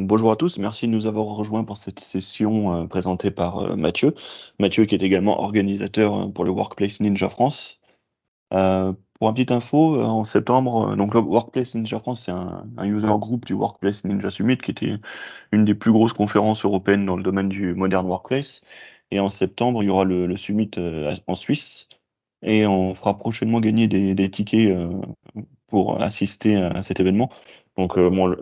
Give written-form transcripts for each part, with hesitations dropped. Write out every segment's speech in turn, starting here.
Bonjour à tous, merci de nous avoir rejoints pour cette session présentée par Mathieu. Mathieu qui est également organisateur pour le Workplace Ninja France. Pour un petit info, en septembre, donc le Workplace Ninja France, c'est un user group du Workplace Ninja Summit qui était une des plus grosses conférences européennes dans le domaine du Modern Workplace. Et en septembre, il y aura le Summit en Suisse et on fera prochainement gagner des tickets pour assister à cet événement. Donc, bon,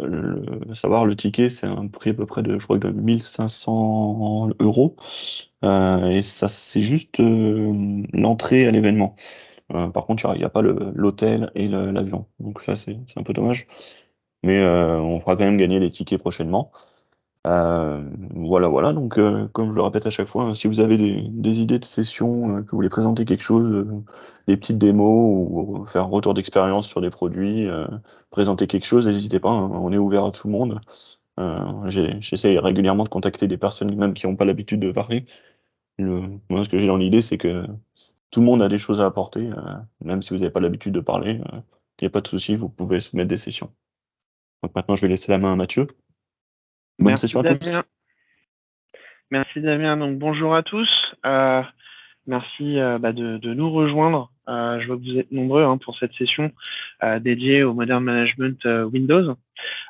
savoir, le ticket, c'est un prix à peu près de, je crois, de 1 500 euros. Et ça, c'est juste l'entrée à l'événement. Par contre, il n'y a pas l'hôtel et l'avion. Donc ça, c'est un peu dommage. Mais on fera quand même gagner les tickets prochainement. Voilà, voilà. Donc, comme je le répète à chaque fois, hein, si vous avez des idées de sessions, que vous voulez présenter quelque chose, des petites démos ou faire un retour d'expérience sur des produits, présenter quelque chose, n'hésitez pas, hein, on est ouvert à tout le monde. J'essaie régulièrement de contacter des personnes même qui n'ont pas l'habitude de parler. Moi, ce que j'ai dans l'idée, c'est que tout le monde a des choses à apporter, même si vous n'avez pas l'habitude de parler, il n'y a pas de souci, vous pouvez soumettre des sessions. Donc maintenant, je vais laisser la main à Mathieu. Bonne Merci session à tous. Damien. Merci Damien. Donc bonjour à tous. Merci de nous rejoindre. Je vois que vous êtes nombreux pour cette session dédiée au Modern Management Windows.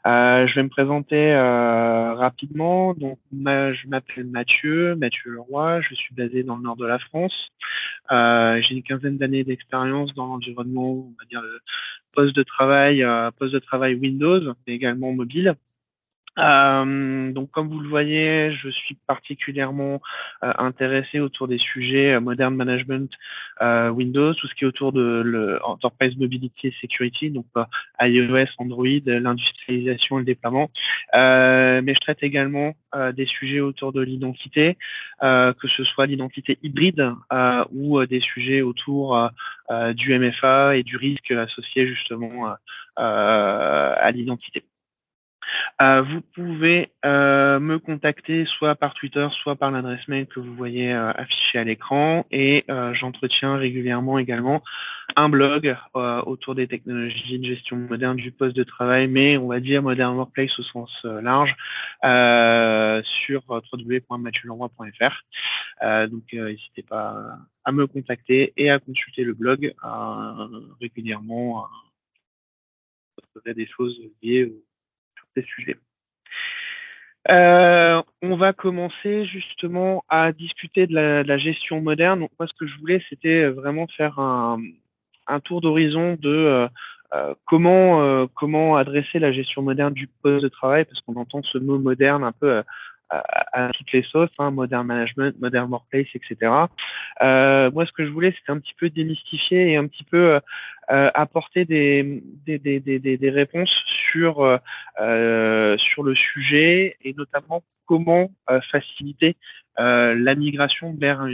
Je vais me présenter rapidement. Donc je m'appelle Mathieu Leroy. Je suis basé dans le nord de la France. J'ai une quinzaine d'années d'expérience dans l'environnement, on va dire poste de travail Windows, mais également mobile. Donc, comme vous le voyez, je suis particulièrement intéressé autour des sujets Modern Management Windows, tout ce qui est autour de l'Enterprise Mobility et Security, donc iOS, Android, l'industrialisation et le déploiement. Mais je traite également des sujets autour de l'identité, que ce soit l'identité hybride ou des sujets autour du MFA et du risque associé justement à l'identité. Vous pouvez me contacter soit par Twitter, soit par l'adresse mail que vous voyez affichée à l'écran. Et j'entretiens régulièrement également un blog autour des technologies de gestion moderne du poste de travail, mais on va dire Modern Workplace au sens large, sur www.mathieuleroy.fr. Donc, n'hésitez pas à me contacter et à consulter le blog régulièrement. Vous des choses liées sur ces sujets. On va commencer justement à discuter de la gestion moderne. Donc moi, ce que je voulais, c'était vraiment faire un tour d'horizon de comment adresser la gestion moderne du poste de travail, parce qu'on entend ce mot moderne un peu à toutes les sauces, modern management, modern workplace, etc. Moi, ce que je voulais, c'était un petit peu démystifier et un petit peu apporter des réponses sur le sujet et notamment comment faciliter la migration vers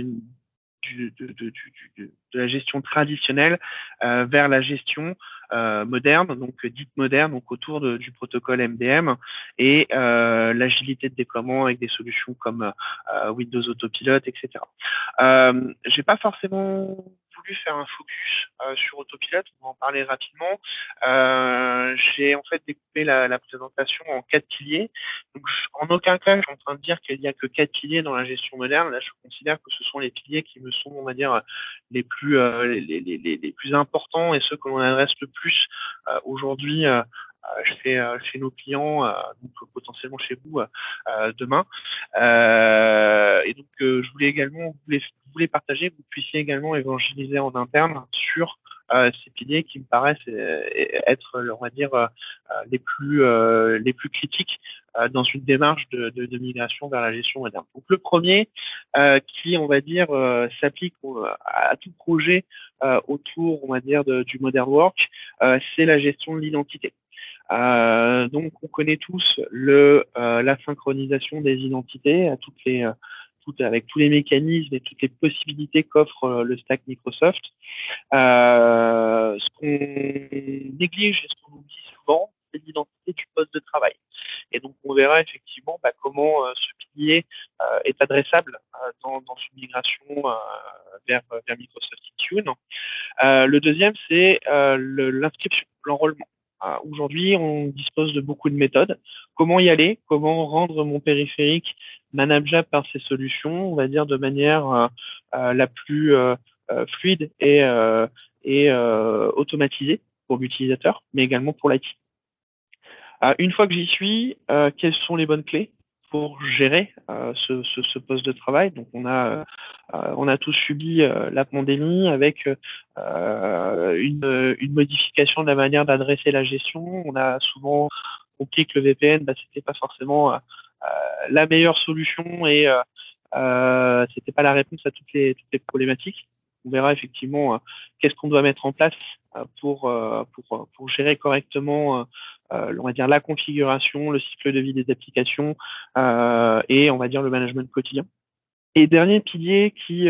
de la gestion traditionnelle vers la gestion moderne, donc dite moderne, donc autour du protocole MDM et l'agilité de déploiement avec des solutions comme Windows Autopilot, etc. J'ai pas forcément voulu faire un focus sur Autopilot, on va en parler rapidement. J'ai en fait découpé la présentation en 4 piliers. Donc, en aucun cas, je suis en train de dire qu'il n'y a que 4 piliers dans la gestion moderne. Là, je considère que ce sont les piliers qui me sont, on va dire, les plus importants et ceux que l'on adresse le plus aujourd'hui chez nos clients, donc potentiellement chez vous demain. Et donc, je voulais également vous les partager, que vous puissiez également évangéliser en interne sur ces piliers qui me paraissent être, on va dire, les plus critiques dans une démarche de migration vers la gestion moderne. Donc le premier, qui, on va dire, s'applique à tout projet autour, on va dire, du modern work, c'est la gestion de l'identité. Donc on connaît tous la synchronisation des identités à avec tous les mécanismes et toutes les possibilités qu'offre le stack Microsoft. Ce qu'on néglige et ce qu'on oublie souvent, c'est l'identité du poste de travail. Et donc, on verra effectivement comment ce pilier est adressable dans une migration vers Microsoft Intune. Le deuxième, c'est l'inscription, l'enrôlement. Aujourd'hui, on dispose de beaucoup de méthodes. Comment y aller? Comment rendre mon périphérique manageable par ces solutions, on va dire de manière la plus fluide et automatisée pour l'utilisateur, mais également pour l'IT. Une fois que j'y suis, quelles sont les bonnes clés pour gérer ce poste de travail? Donc on a tous subi la pandémie avec une modification de la manière d'adresser la gestion. On a souvent compris que le VPN, c'était pas forcément la meilleure solution et c'était pas la réponse à toutes les problématiques. On verra effectivement qu'est-ce qu'on doit mettre en place pour gérer correctement on va dire la configuration, le cycle de vie des applications et on va dire le management quotidien. Et dernier pilier qui,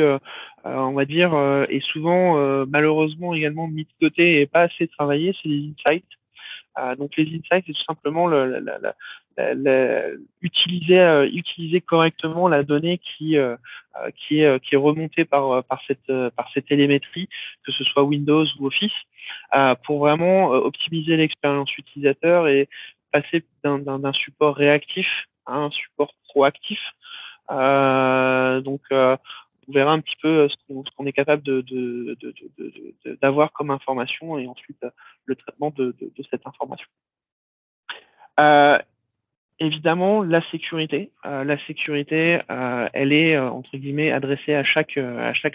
on va dire, est souvent malheureusement également mis de côté et pas assez travaillé, c'est les insights. Donc les insights, c'est tout simplement utiliser correctement la donnée qui est remontée par cette télémétrie, que ce soit Windows ou Office, pour vraiment optimiser l'expérience utilisateur et passer d'un support réactif à un support proactif. On verra un petit peu ce qu'on est capable d'avoir comme information et ensuite le traitement de cette information. Euh, Évidemment, la sécurité, elle est entre guillemets adressée à chaque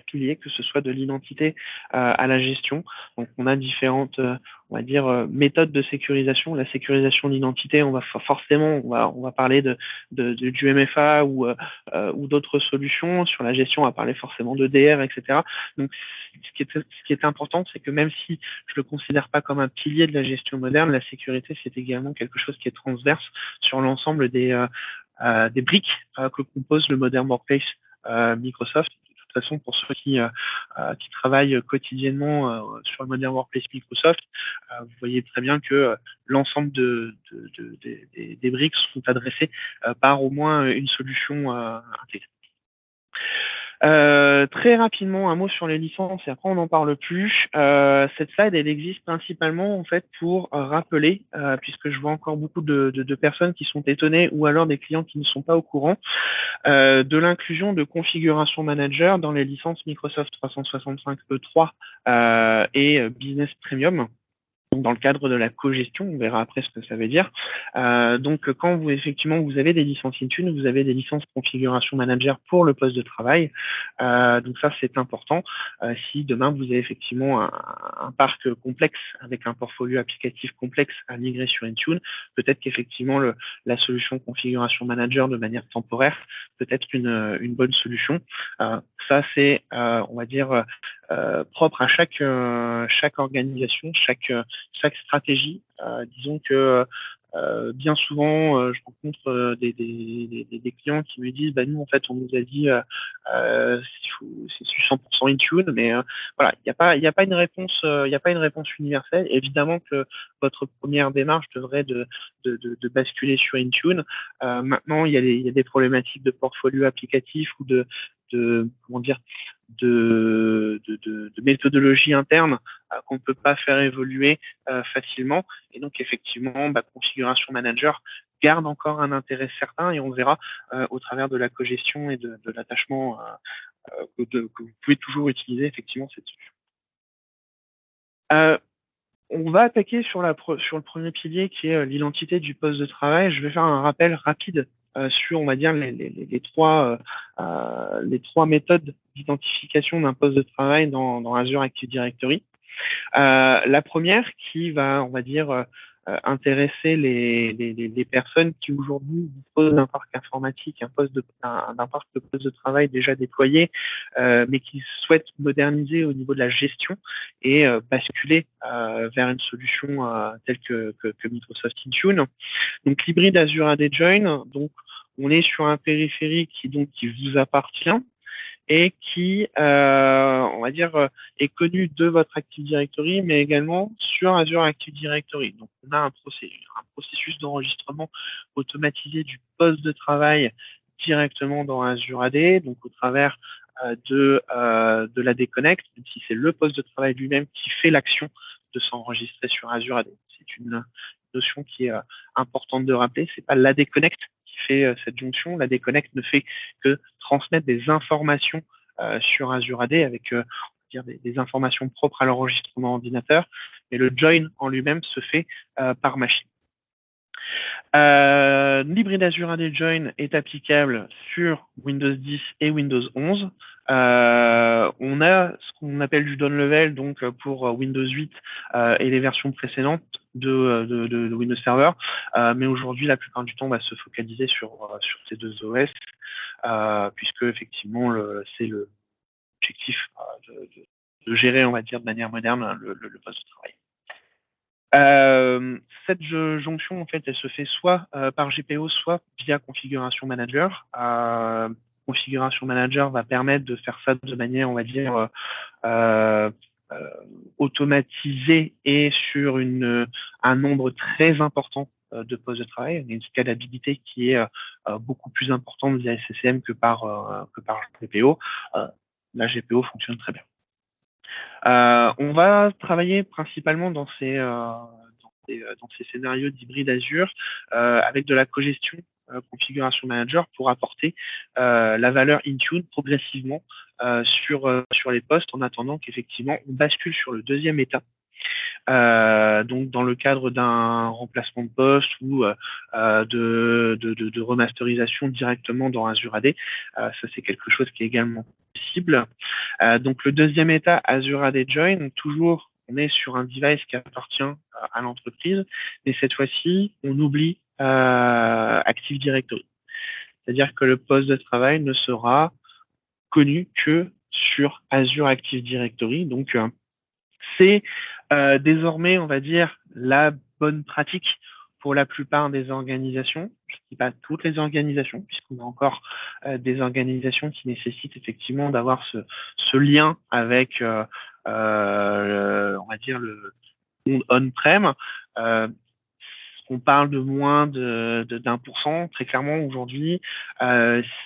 pilier, que ce soit de l'identité à la gestion. Donc, on a différentes, on va dire, méthodes de sécurisation. La sécurisation d'identité, on va parler du MFA ou d'autres solutions. Sur la gestion, on va parler forcément de DR, etc. Donc, ce qui est important, c'est que même si je le considère pas comme un pilier de la gestion moderne, la sécurité, c'est également quelque chose qui est transverse sur l'ensemble des briques que compose le Modern Workplace Microsoft. De toute façon, pour ceux qui travaillent quotidiennement sur le Modern Workplace Microsoft, vous voyez très bien que l'ensemble des briques sont adressées par au moins une solution intégrée. Très rapidement, un mot sur les licences et après on n'en parle plus. Cette slide, elle existe principalement en fait pour rappeler, puisque je vois encore beaucoup de personnes qui sont étonnées ou alors des clients qui ne sont pas au courant de l'inclusion de configuration manager dans les licences Microsoft 365 E3 et Business Premium. Dans le cadre de la cogestion, on verra après ce que ça veut dire. Donc, quand vous avez des licences Intune, vous avez des licences configuration manager pour le poste de travail. Donc ça, c'est important. Si demain vous avez effectivement un parc complexe avec un portfolio applicatif complexe à migrer sur Intune, peut-être qu'effectivement la solution configuration manager de manière temporaire peut être une bonne solution. Ça, c'est, on va dire, propre à chaque organisation, chaque stratégie. Disons que bien souvent, je rencontre des clients qui me disent, nous en fait, on nous a dit c'est 100% Intune, mais voilà, il n'y a pas une réponse, universelle. Évidemment que votre première démarche devrait de basculer sur Intune. Maintenant, il y a des problématiques de portfolio applicatif ou de comment dire de méthodologie interne qu'on ne peut pas faire évoluer facilement. Et donc, effectivement, configuration manager garde encore un intérêt certain et on verra au travers de la cogestion et de l'attachement que vous pouvez toujours utiliser effectivement cette solution. On va attaquer sur le premier pilier qui est l'identité du poste de travail. Je vais faire un rappel rapide sur, on va dire, les trois méthodes d'identification d'un poste de travail dans Azure Active Directory. La première qui va, on va dire, intéresser les personnes qui aujourd'hui disposent d'un parc informatique, d'un parc de poste de travail déjà déployé, mais qui souhaitent moderniser au niveau de la gestion et basculer vers une solution telle que Microsoft Intune. Donc l'hybride Azure AD Join, donc on est sur un périphérique qui vous appartient et qui, on va dire, est connu de votre Active Directory, mais également sur Azure Active Directory. Donc, on a un processus d'enregistrement automatisé du poste de travail directement dans Azure AD, donc au travers de l'AD Connect, même si c'est le poste de travail lui-même qui fait l'action de s'enregistrer sur Azure AD. C'est une notion qui est importante de rappeler. C'est pas l'AD Connect qui fait cette jonction. L'AD Connect ne fait que transmettre des informations sur Azure AD avec des informations propres à l'enregistrement ordinateur, mais le join en lui-même se fait par machine. L'hybride Azure AD Join est applicable sur Windows 10 et Windows 11. On a ce qu'on appelle du down level, donc pour Windows 8 et les versions précédentes de Windows Server, mais aujourd'hui la plupart du temps on va se focaliser sur ces deux OS, puisque effectivement c'est l'objectif de gérer, on va dire, de manière moderne le poste de travail. Cette jonction, en fait, elle se fait soit par GPO, soit via Configuration Manager. Configuration Manager va permettre de faire ça de manière, on va dire, automatisée et sur un nombre très important de postes de travail. Il y a une scalabilité qui est beaucoup plus importante via SCCM que par GPO. La GPO fonctionne très bien. On va travailler principalement dans ces scénarios d'hybride Azure avec de la cogestion Configuration Manager pour apporter la valeur Intune progressivement sur les postes en attendant qu'effectivement on bascule sur le deuxième état. Donc dans le cadre d'un remplacement de poste ou de remasterisation directement dans Azure AD, ça c'est quelque chose qui est également possible. Donc le deuxième état, Azure AD Join, toujours on est sur un device qui appartient à l'entreprise, mais cette fois-ci on oublie Active Directory. C'est-à-dire que le poste de travail ne sera connu que sur Azure Active Directory. Donc c'est désormais, on va dire, la bonne pratique pour la plupart des organisations. Je ne dis pas toutes les organisations, puisqu'on a encore des organisations qui nécessitent effectivement d'avoir ce lien avec, on va dire, le monde on-prem. On parle de moins d'1%, très clairement aujourd'hui,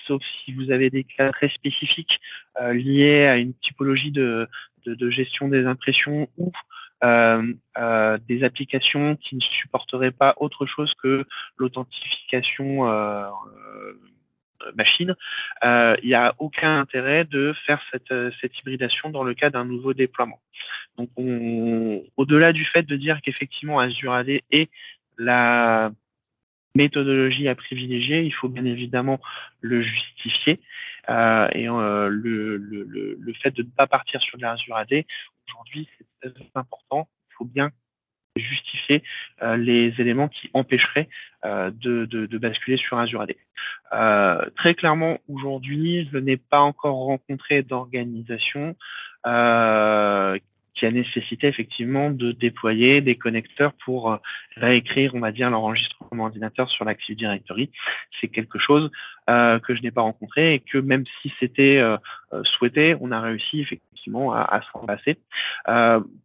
sauf si vous avez des cas très spécifiques liés à une typologie de gestion des impressions ou des applications qui ne supporteraient pas autre chose que l'authentification machine. Il n'y a aucun intérêt de faire cette hybridation dans le cas d'un nouveau déploiement. Donc, au-delà du fait de dire qu'effectivement Azure AD est la méthodologie à privilégier, il faut bien évidemment le justifier. Et le fait de ne pas partir sur de l'Azure AD, aujourd'hui, c'est très important. Il faut bien justifier les éléments qui empêcheraient de basculer sur Azure AD. Très clairement, aujourd'hui, je n'ai pas encore rencontré d'organisation qui a nécessité effectivement de déployer des connecteurs pour réécrire, on va dire, l'enregistrement ordinateur sur l'Active Directory. C'est quelque chose que je n'ai pas rencontré et que même si c'était souhaité, on a réussi effectivement à s'en passer.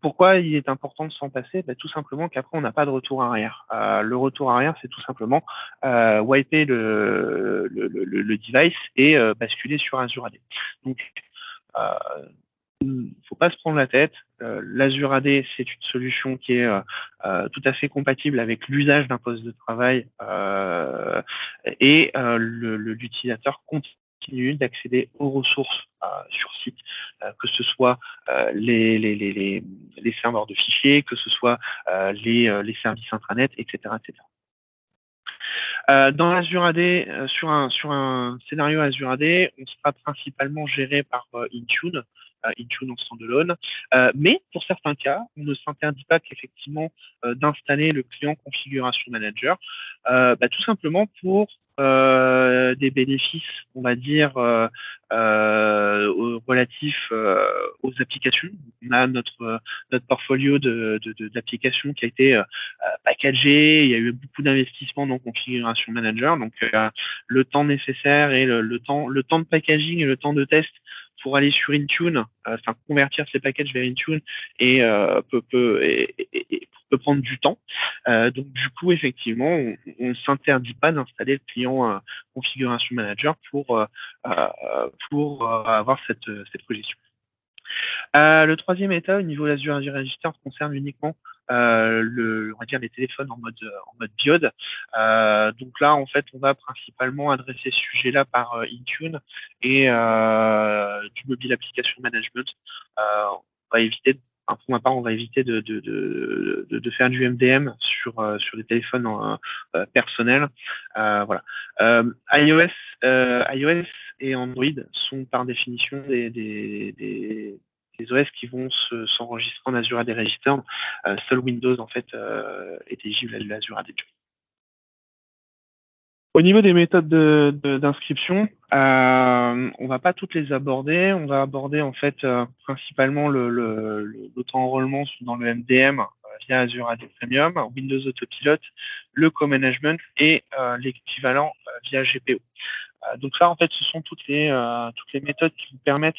Pourquoi il est important de s'en passer? Tout simplement qu'après, on n'a pas de retour arrière. Le retour arrière, c'est tout simplement wiper le device et basculer sur Azure AD. Donc, faut pas se prendre la tête. L'Azure AD, c'est une solution qui est tout à fait compatible avec l'usage d'un poste de travail et l'utilisateur continue d'accéder aux ressources sur site, que ce soit les serveurs de fichiers, que ce soit les services intranet, etc., etc. Dans Azure AD, sur un scénario Azure AD, on sera principalement géré par Intune en standalone. Mais pour certains cas, on ne s'interdit pas qu'effectivement d'installer le client Configuration Manager, tout simplement pour des bénéfices, on va dire, relatifs aux applications. On a notre portfolio d'applications qui a été packagé. Il y a eu beaucoup d'investissements dans Configuration Manager. Donc, le temps nécessaire et le temps de packaging et le temps de test pour aller sur Intune, convertir ces packages vers Intune et peut prendre du temps. Donc du coup, effectivement, on ne s'interdit pas d'installer le client Configuration Manager pour avoir cette projection. Le troisième état au niveau d'Azure AD Register concerne uniquement on va dire les téléphones en mode diode. Donc là, en fait, on va principalement adresser ce sujet-là par Intune et du mobile application management. On va éviter, pour ma part, on va éviter de faire du MDM sur les téléphones personnels. Voilà. iOS et Android sont par définition des OS qui vont s'enregistrer en Azure AD Register. Seul Windows en fait est éligible à l'Azure AD. Au niveau des méthodes d'inscription, on va pas toutes les aborder. On va aborder en fait principalement l'auto-enrôlement dans le MDM via Azure AD Premium, Windows Autopilot, le co-management et l'équivalent via GPO. Donc là, en fait, ce sont toutes les méthodes qui vous permettent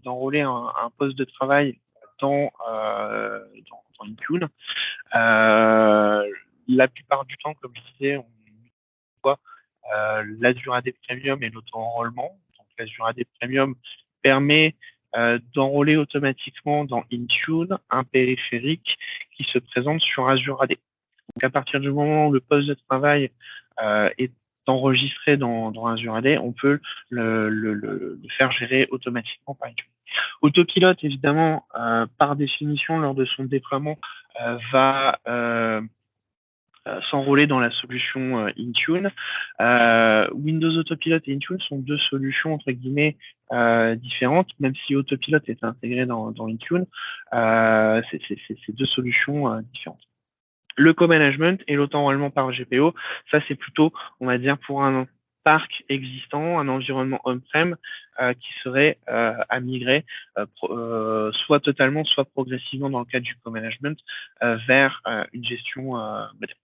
d'enrôler un poste de travail dans Intune. La plupart du temps, comme je disais, on voit l'Azure AD Premium et l'auto-enrôlement. Donc l'Azure AD Premium permet d'enrôler automatiquement dans Intune un périphérique qui se présente sur Azure AD. Donc à partir du moment où le poste de travail est enregistré dans Azure AD, on peut le faire gérer automatiquement par Intune. Autopilot, évidemment, par définition, lors de son déploiement, va s'enrôler dans la solution Intune. Windows Autopilot et Intune sont deux solutions entre guillemets différentes, même si Autopilot est intégré dans Intune, c'est deux solutions différentes. Le co-management et l'auto-enrôlement par GPO, ça c'est plutôt, on va dire, pour un parc existant, un environnement on-prem qui serait à migrer soit totalement, soit progressivement dans le cadre du co-management vers une gestion moderne.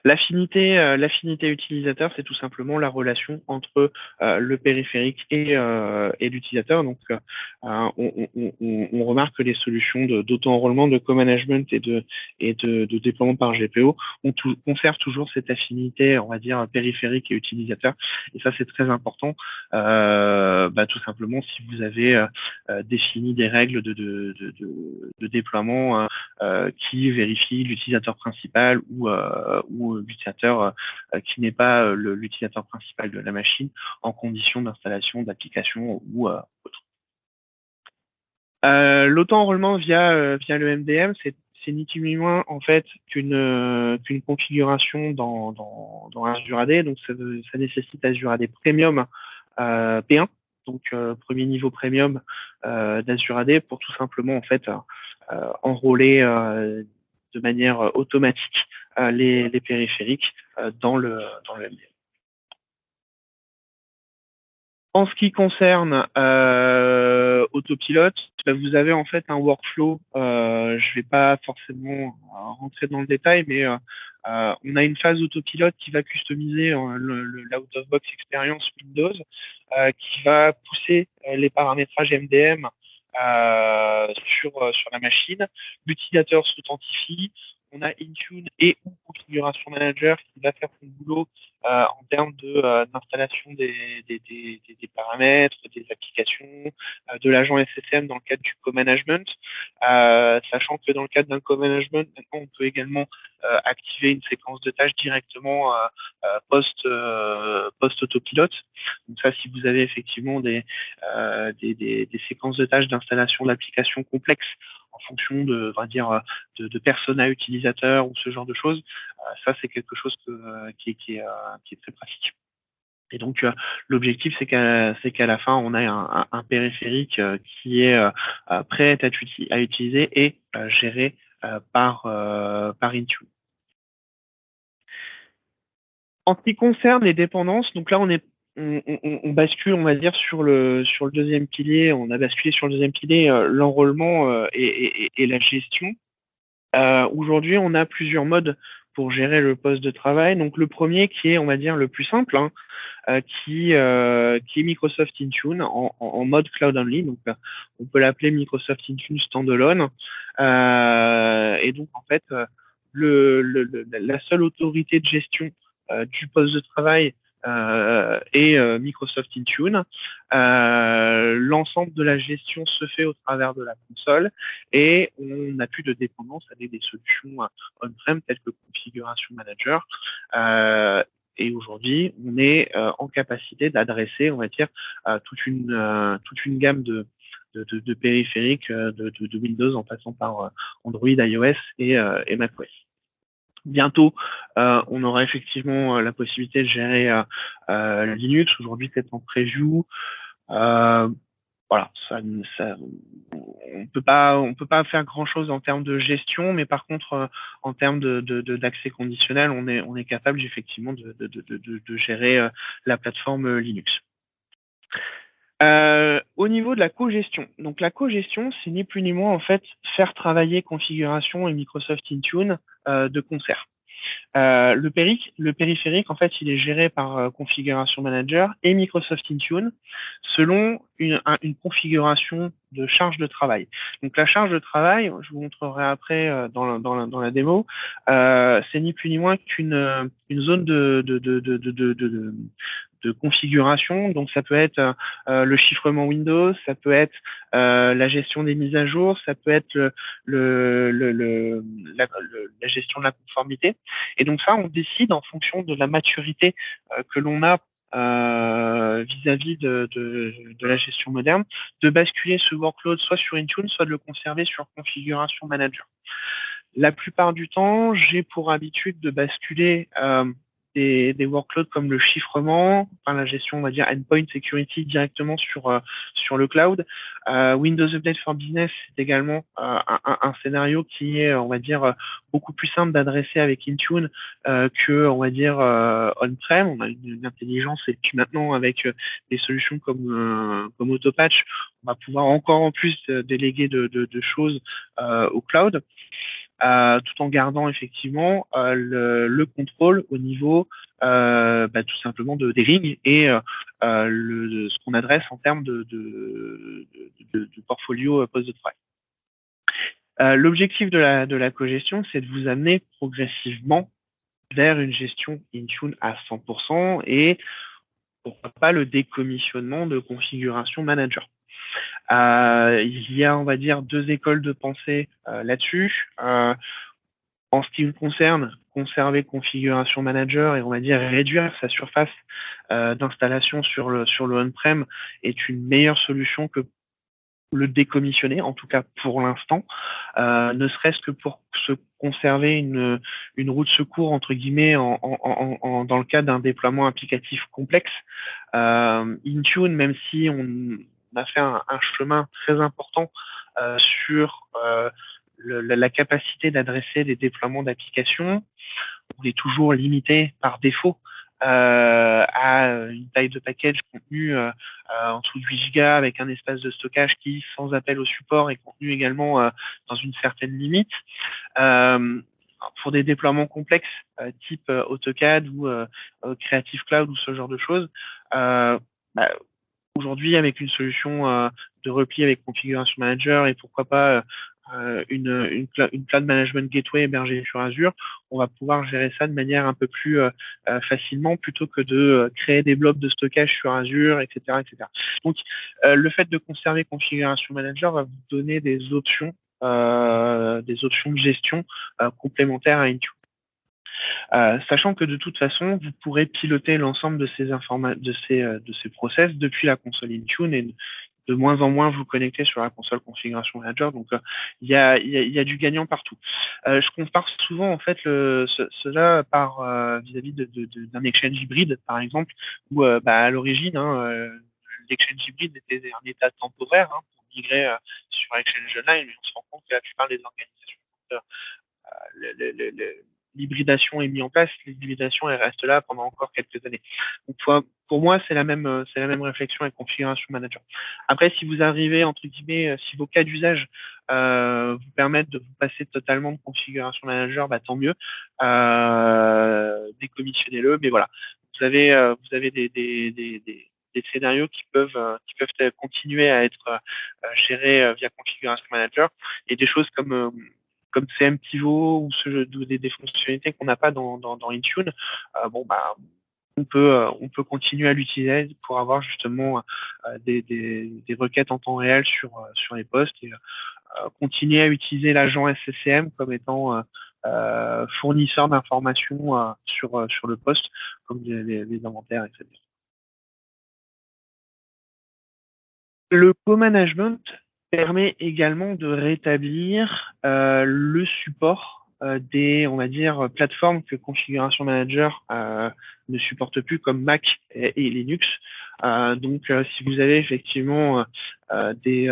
L'affinité utilisateur, c'est tout simplement la relation entre le périphérique et l'utilisateur. Donc, on remarque que les solutions d'auto-enrôlement, de co-management et de déploiement par GPO conservent toujours cette affinité, on va dire, périphérique et utilisateur. Et ça, c'est très important. Tout simplement, si vous avez défini des règles de déploiement qui vérifient l'utilisateur principal ou l'utilisateur qui n'est pas l'utilisateur principal de la machine en condition d'installation d'application ou autre. L'auto-enrôlement via le MDM, c'est ni plus ni moins en fait qu'une configuration dans Azure AD. Donc ça nécessite Azure AD Premium P1, donc premier niveau premium d'Azure AD pour tout simplement en fait enrôler de manière automatique les périphériques dans le MDM. En ce qui concerne Autopilot, vous avez en fait un workflow. Je ne vais pas forcément rentrer dans le détail, mais on a une phase Autopilot qui va customiser l'out-of-box experience Windows, qui va pousser les paramétrages MDM sur la machine. L'utilisateur s'authentifie. On a Intune et ou Configuration Manager qui va faire son boulot en termes d'installation des paramètres, des applications, de l'agent SSM dans le cadre du co-management, sachant que dans le cadre d'un co-management, maintenant on peut également activer une séquence de tâches directement post-autopilote. Donc ça, si vous avez effectivement des séquences de tâches d'installation d'applications complexes en fonction de persona utilisateur ou ce genre de choses, ça c'est quelque chose qui est très pratique. Et donc l'objectif c'est qu'à la fin on ait un périphérique qui est prêt à utiliser et géré par Intune. En ce qui concerne les dépendances, donc là on bascule, on va dire, sur le deuxième pilier. On a basculé sur le deuxième pilier, l'enrôlement et la gestion. Aujourd'hui, on a plusieurs modes pour gérer le poste de travail. Donc le premier qui est, on va dire, le plus simple, qui est Microsoft Intune en mode cloud only. Donc on peut l'appeler Microsoft Intune standalone. Et donc en fait, la seule autorité de gestion du poste de travail et Microsoft Intune. L'ensemble de la gestion se fait au travers de la console et on n'a plus de dépendance avec des solutions on-prem telles que Configuration Manager. Et aujourd'hui, on est en capacité d'adresser, on va dire, toute une gamme de périphériques de Windows en passant par Android, iOS et macOS. Bientôt, on aura effectivement la possibilité de gérer Linux. Aujourd'hui, c'est en preview. Voilà, on peut pas faire grand chose en termes de gestion, mais par contre, en termes d'accès conditionnel, on est capable effectivement de gérer la plateforme Linux. Au niveau de la cogestion, donc la cogestion, c'est ni plus ni moins en fait faire travailler configuration et Microsoft Intune de concert. Le périphérique, en fait, il est géré par Configuration Manager et Microsoft Intune selon une configuration de charge de travail. Donc la charge de travail, je vous montrerai après dans la démo, c'est ni plus ni moins qu'une zone de configuration. Donc ça peut être le chiffrement Windows, ça peut être la gestion des mises à jour, ça peut être la gestion de la conformité. Et donc ça, on décide en fonction de la maturité que l'on a vis-à-vis de la gestion moderne, de basculer ce workload soit sur Intune, soit de le conserver sur Configuration Manager. La plupart du temps, j'ai pour habitude de basculer des workloads comme le chiffrement, enfin la gestion, on va dire, endpoint security directement sur le cloud. Windows Update for Business, c'est également un scénario qui est, on va dire, beaucoup plus simple d'adresser avec Intune que, on va dire, on-prem. On a une intelligence et puis maintenant, avec des solutions comme Autopatch, on va pouvoir encore en plus déléguer de choses au cloud. Tout en gardant effectivement le contrôle au niveau tout simplement des rings et ce qu'on adresse en termes de portfolio poste de travail. L'objectif de la cogestion, c'est de vous amener progressivement vers une gestion Intune à 100% et pourquoi pas le décommissionnement de Configuration Manager. Il y a, on va dire, deux écoles de pensée là-dessus. En ce qui me concerne, conserver Configuration Manager et on va dire réduire sa surface d'installation sur le on-prem est une meilleure solution que le décommissionner, en tout cas pour l'instant, ne serait-ce que pour se conserver une roue de secours entre guillemets dans le cadre d'un déploiement applicatif complexe. Intune, même si on a fait un chemin très important sur la capacité d'adresser des déploiements d'applications, on est toujours limité par défaut à une taille de package contenu en dessous de 8 Go avec un espace de stockage qui, sans appel au support, est contenu également dans une certaine limite. Pour des déploiements complexes type AutoCAD ou Creative Cloud ou ce genre de choses, aujourd'hui, avec une solution de repli avec Configuration Manager et pourquoi pas une Cloud Management Gateway hébergée sur Azure, on va pouvoir gérer ça de manière un peu plus facilement plutôt que de créer des blocs de stockage sur Azure, etc. etc. Donc, le fait de conserver Configuration Manager va vous donner des options de gestion complémentaires à Intune. Sachant que de toute façon, vous pourrez piloter l'ensemble de ces process depuis la console Intune et de moins en moins vous connecter sur la console Configuration Manager. Donc, il y a du gagnant partout. Je compare souvent en fait cela par vis-à-vis d'un exchange hybride, par exemple, où à l'origine, l'exchange hybride était un état temporaire pour migrer sur Exchange Online, mais on se rend compte que la plupart des organisations l'hybridation est mise en place, l'hybridation elle reste là pendant encore quelques années. Donc pour moi, c'est la même réflexion avec Configuration Manager. Après, si vous arrivez, entre guillemets, si vos cas d'usage vous permettent de vous passer totalement de Configuration Manager, tant mieux. Décommissionnez-le, mais voilà. Vous avez des scénarios qui peuvent continuer à être gérés via Configuration Manager et des choses comme CM Pivot ou des fonctionnalités qu'on n'a pas dans Intune, on peut continuer à l'utiliser pour avoir justement des requêtes en temps réel sur les postes et continuer à utiliser l'agent SCCM comme étant fournisseur d'informations sur le poste, comme les inventaires, etc. Le co-management permet également de rétablir le support des, on va dire, plateformes que Configuration Manager ne supporte plus, comme Mac et Linux. Donc, si vous avez effectivement des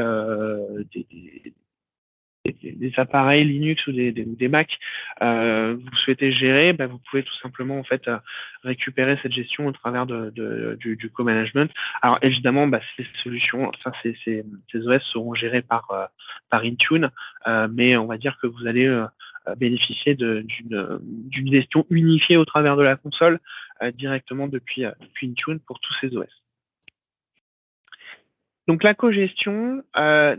appareils Linux ou des Mac, vous souhaitez gérer, bah, vous pouvez tout simplement en fait récupérer cette gestion au travers du co-management. Alors évidemment, bah, ces solutions, enfin ces OS seront gérés par Intune, mais on va dire que vous allez bénéficier d'une gestion unifiée au travers de la console directement depuis Intune pour tous ces OS. Donc la cogestion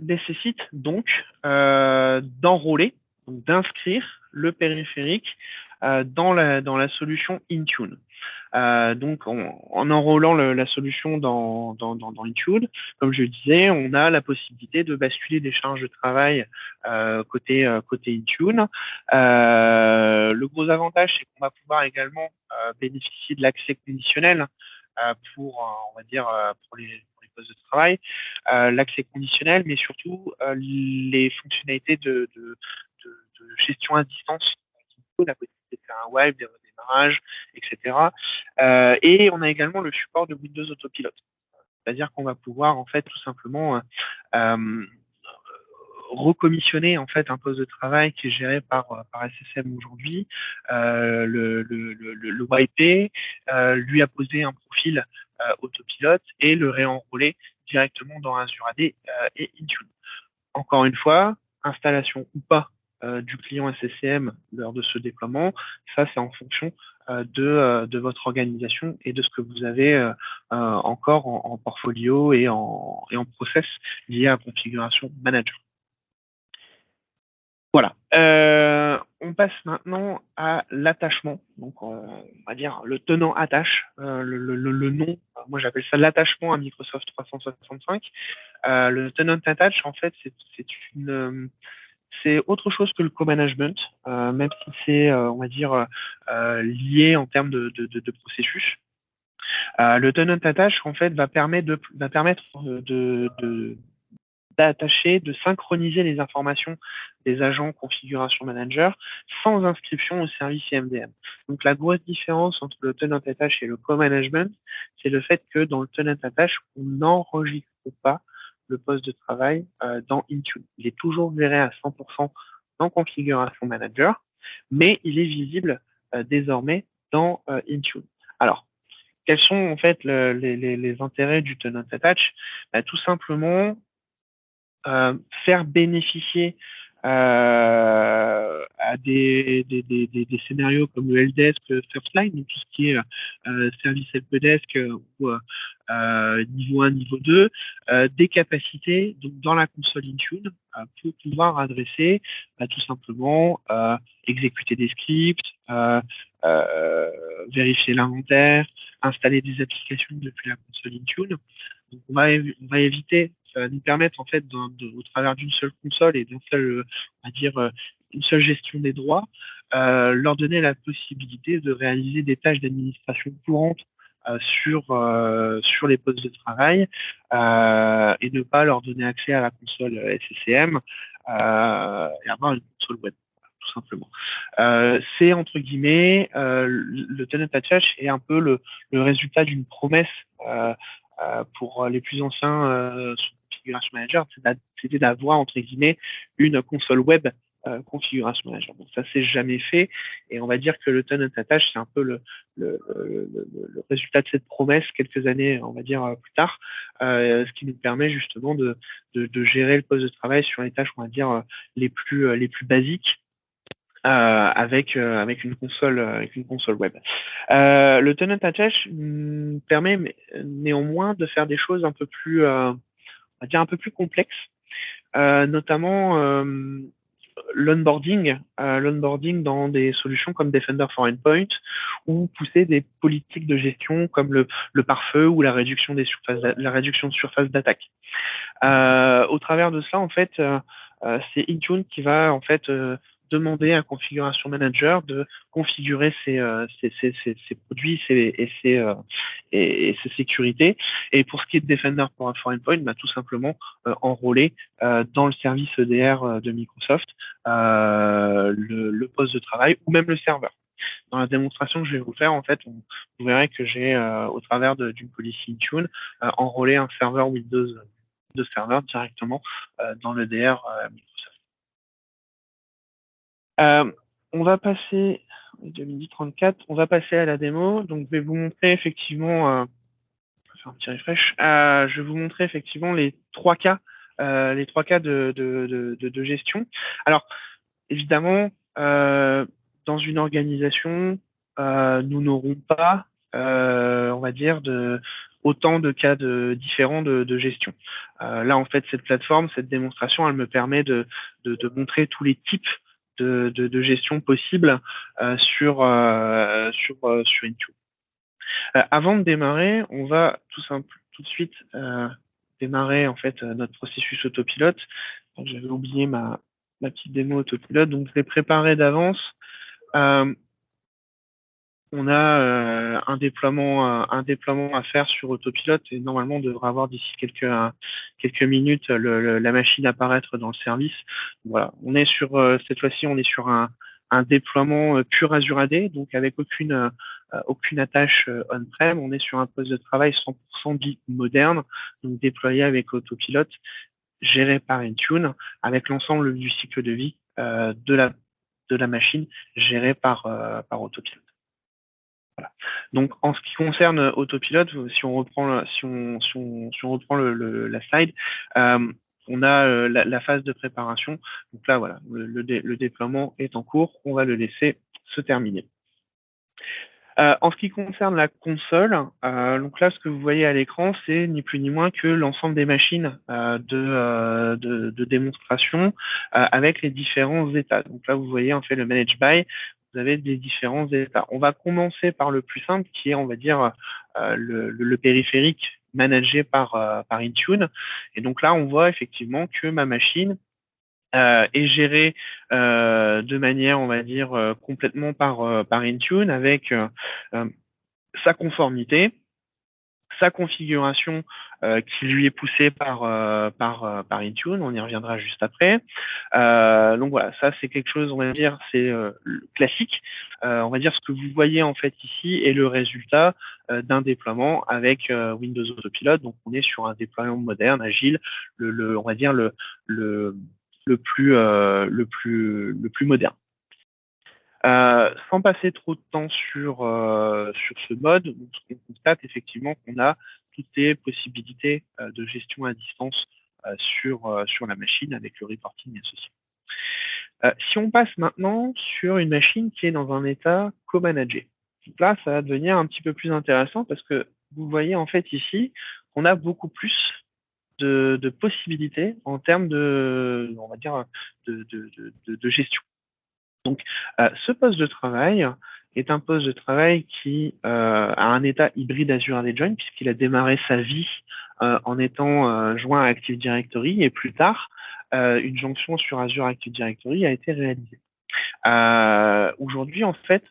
nécessite donc d'enrôler, d'inscrire le périphérique dans la solution Intune. Donc en enrôlant la solution dans Intune, comme je le disais, on a la possibilité de basculer des charges de travail côté Intune. Le gros avantage, c'est qu'on va pouvoir également bénéficier de l'accès conditionnel pour, on va dire, pour les postes de travail, l'accès conditionnel, mais surtout les fonctionnalités de gestion à distance, la possibilité de faire un wipe, des redémarrages, etc. Et on a également le support de Windows Autopilot. C'est-à-dire qu'on va pouvoir en fait tout simplement recommissionner en fait un poste de travail qui est géré par SSM aujourd'hui, le wiper, lui apposer un profil autopilote et le réenrôler directement dans Azure AD et Intune. Encore une fois, installation ou pas du client SCCM lors de ce déploiement, ça c'est en fonction de votre organisation et de ce que vous avez encore en portfolio et en process lié à configuration manager. Voilà. On passe maintenant à l'attachement. Donc, on va dire le tenant attache, le nom. Moi, j'appelle ça l'attachement à Microsoft 365. Le tenant attach, en fait, c'est autre chose que le co-management, même si c'est, on va dire, lié en termes de processus. Le tenant attach, en fait, va permettre d'attacher, de synchroniser les informations des agents configuration manager sans inscription au service IMDM. Donc la grosse différence entre le tenant attach et le co-management, c'est le fait que dans le tenant attach, on n'enregistre pas le poste de travail dans Intune. Il est toujours géré à 100% dans configuration manager, mais il est visible désormais dans Intune. Alors, quels sont en fait les intérêts du tenant attach? Tout simplement, faire bénéficier à des scénarios comme le helpdesk first line, donc tout ce qui est service helpdesk ou niveau 1, niveau 2, des capacités donc, dans la console Intune pour pouvoir adresser tout simplement exécuter des scripts, vérifier l'inventaire, installer des applications depuis la console Intune. Donc on va éviter, ça va nous permettre en fait au travers d'une seule console et d'une seule, on va dire, une seule gestion des droits, leur donner la possibilité de réaliser des tâches d'administration courantes sur les postes de travail et ne pas leur donner accès à la console SCCM et avoir une console web, tout simplement. C'est entre guillemets le tenant attach est un peu le résultat d'une promesse pour les plus anciens sur Configuration Manager, c'était d'avoir entre guillemets une console web Configuration Manager. Donc ça s'est jamais fait et on va dire que le tenant attach c'est un peu le résultat de cette promesse quelques années on va dire plus tard, ce qui nous permet justement de gérer le poste de travail sur les tâches on va dire les plus basiques avec une console web. Le tenant attach permet néanmoins de faire des choses un peu plus on va dire un peu plus complexes, notamment l'onboarding dans des solutions comme Defender for Endpoint ou pousser des politiques de gestion comme le pare-feu ou la réduction de surface d'attaque. Au travers de cela, en fait, c'est Intune qui va en fait demander à Configuration Manager de configurer ses produits et ses sécurités. Et pour ce qui est de Defender for Endpoint, bah, tout simplement enrôler dans le service EDR de Microsoft le poste de travail ou même le serveur. Dans la démonstration que je vais vous faire, en fait, vous verrez que j'ai, au travers d'une policy Intune, enrôlé un serveur Windows de serveur directement dans l'EDR Microsoft. On va passer, 2034, on va passer à la démo. Donc, je vais vous montrer effectivement, faire un petit refresh, je vais vous montrer effectivement les trois cas de gestion. Alors, évidemment, dans une organisation, nous n'aurons pas, on va dire, autant de cas différents de gestion. Là, en fait, cette plateforme, cette démonstration, elle me permet de montrer tous les types de gestion possibles sur Intune. Avant de démarrer, on va tout de suite démarrer en fait notre processus autopilote. J'avais oublié ma petite démo autopilote, donc je l'ai préparée d'avance. On a un déploiement à faire sur autopilote et normalement on devrait avoir d'ici quelques minutes la machine apparaître dans le service. Voilà, on est sur cette fois-ci on est sur un déploiement pur Azure AD, donc avec aucune attache on-prem. On est sur un poste de travail 100% dit moderne, donc déployé avec autopilote, géré par Intune, avec l'ensemble du cycle de vie de la machine géré par autopilote. Voilà. Donc, en ce qui concerne autopilote, si on reprend la slide, on a la phase de préparation. Donc là, voilà, le déploiement est en cours. On va le laisser se terminer. En ce qui concerne la console, donc là, ce que vous voyez à l'écran, c'est ni plus ni moins que l'ensemble des machines de démonstration avec les différents états. Donc là, vous voyez en fait le manage by. Vous avez des différents états. On va commencer par le plus simple, qui est, on va dire, le périphérique managé par Intune. Et donc là, on voit effectivement que ma machine est gérée de manière, on va dire, complètement par Intune, avec sa conformité, sa configuration qui lui est poussée par Intune, on y reviendra juste après. Donc voilà, ça c'est quelque chose, on va dire, c'est classique. On va dire ce que vous voyez en fait ici est le résultat d'un déploiement avec Windows Autopilot. Donc on est sur un déploiement moderne, agile, on va dire le plus moderne. Sans passer trop de temps sur ce mode, on constate effectivement qu'on a toutes les possibilités de gestion à distance sur la machine avec le reporting associé. Si on passe maintenant sur une machine qui est dans un état co-managé, donc là, ça va devenir un petit peu plus intéressant parce que vous voyez en fait ici qu'on a beaucoup plus de possibilités en termes on va dire, de gestion. Donc, ce poste de travail est un poste de travail qui a un état hybride Azure AD Join puisqu'il a démarré sa vie en étant joint à Active Directory et plus tard, une jonction sur Azure Active Directory a été réalisée. Aujourd'hui, en fait,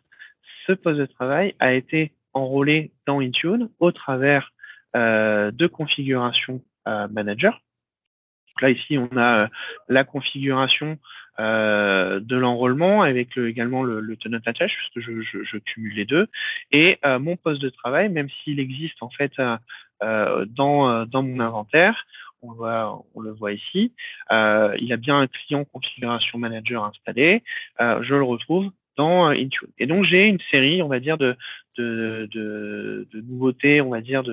ce poste de travail a été enrôlé dans Intune au travers de configuration manager. Donc là, ici, on a la configuration de l'enrôlement avec également le tenant attach, puisque je cumule les deux. Et mon poste de travail, même s'il existe en fait dans mon inventaire, on le voit ici, il a bien un client configuration manager installé. Je le retrouve dans Intune. Et donc, j'ai une série, on va dire, de de nouveautés, on va dire,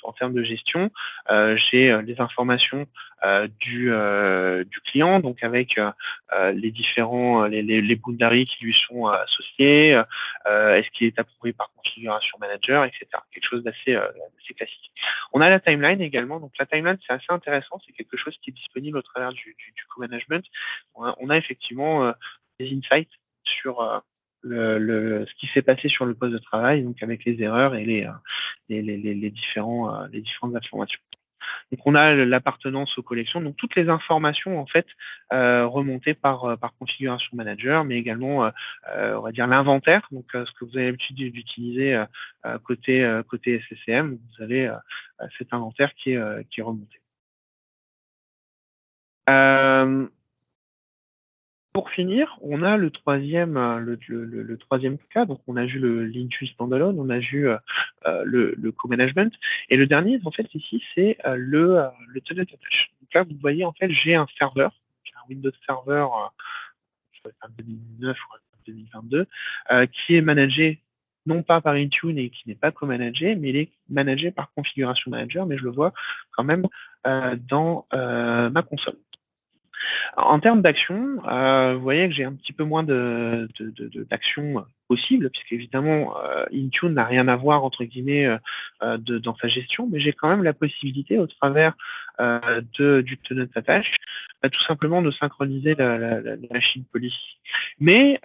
en termes de gestion. J'ai les informations du client, donc avec les différents les boundaries qui lui sont associés, est-ce qu'il est approuvé par configuration manager, etc. Quelque chose d'assez classique. On a la timeline également. Donc la timeline, c'est assez intéressant, c'est quelque chose qui est disponible au travers du co-management. On a effectivement des insights sur ce qui s'est passé sur le poste de travail, donc avec les erreurs et les différentes informations. Donc on a l'appartenance aux collections, donc toutes les informations en fait remontées par configuration manager, mais également on va dire l'inventaire, donc ce que vous avez l'habitude d'utiliser côté SCCM, vous avez cet inventaire qui est remonté. Pour finir, on a le troisième cas. Donc, on a vu l'Intune standalone, on a vu le co-management. Et le dernier, en fait, ici, c'est le tenant attach. Donc là, vous voyez, en fait, j'ai un serveur, j'ai un Windows Server, je sais pas, 2009 ou 2022, qui est managé non pas par Intune et qui n'est pas co-managé, mais il est managé par Configuration Manager, mais je le vois quand même dans ma console. En termes d'action, vous voyez que j'ai un petit peu moins d'action possible, puisque évidemment Intune n'a rien à voir entre guillemets dans sa gestion, mais j'ai quand même la possibilité au travers du tenant attach, tout simplement de synchroniser la machine policy. Mais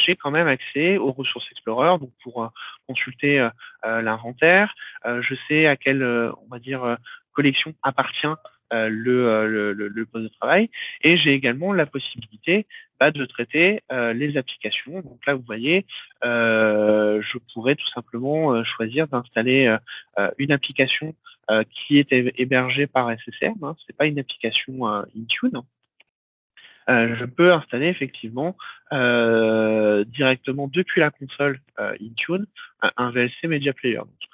j'ai quand même accès aux ressources Explorer, donc pour consulter l'inventaire. Je sais à quelle on va dire collection appartient le poste de travail, et j'ai également la possibilité de traiter les applications. Donc là, vous voyez, je pourrais tout simplement choisir d'installer une application qui est hébergée par SSM. Hein, c'est pas une application Intune. Je peux installer effectivement directement depuis la console Intune un VLC Media Player. Donc, ce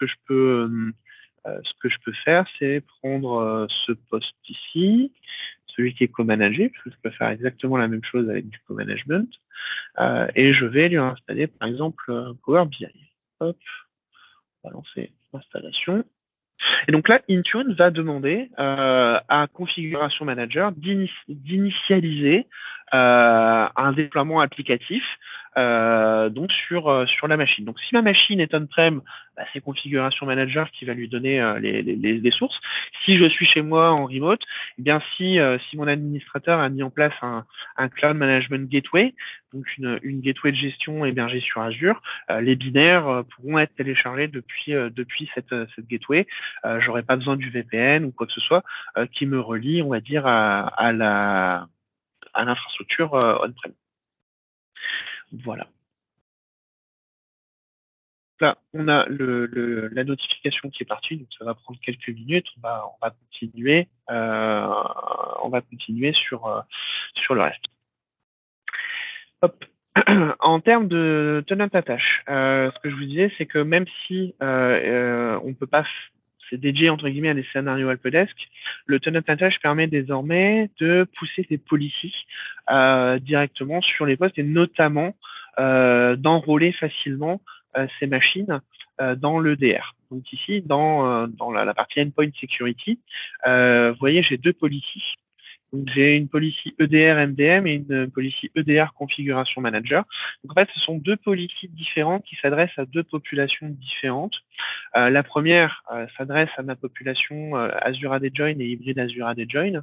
que je peux faire, c'est prendre ce poste ici, celui qui est co-managé, parce que je peux faire exactement la même chose avec du co-management, et je vais lui installer par exemple Power BI. Hop, on va lancer l'installation. Et donc là, Intune va demander à Configuration Manager d'initialiser un déploiement applicatif donc sur la machine. Donc si ma machine est on-prem, c'est Configuration Manager qui va lui donner les sources. Si je suis chez moi en remote, eh bien si mon administrateur a mis en place un Cloud Management Gateway, donc une gateway de gestion hébergée sur Azure, les binaires pourront être téléchargés depuis cette gateway. J'aurais pas besoin du VPN ou quoi que ce soit qui me relie, on va dire, à l'infrastructure on-prem. Voilà. Là, on a la notification qui est partie, donc ça va prendre quelques minutes. On va continuer sur le reste. Hop. En termes de tenant attach, ce que je vous disais, c'est que même si on peut pas, c'est dédié entre guillemets à des scénarios helpdesk, le tenant attach permet désormais de pousser des policies directement sur les postes et notamment d'enrôler facilement ces machines dans l'EDR. Donc ici, dans la partie Endpoint Security, vous voyez, j'ai deux policies. Donc, j'ai une policy EDR MDM et une policy EDR Configuration Manager. Donc, en fait, ce sont deux policies différentes qui s'adressent à deux populations différentes. La première s'adresse à ma population Azure AD Join et hybride Azure AD Join.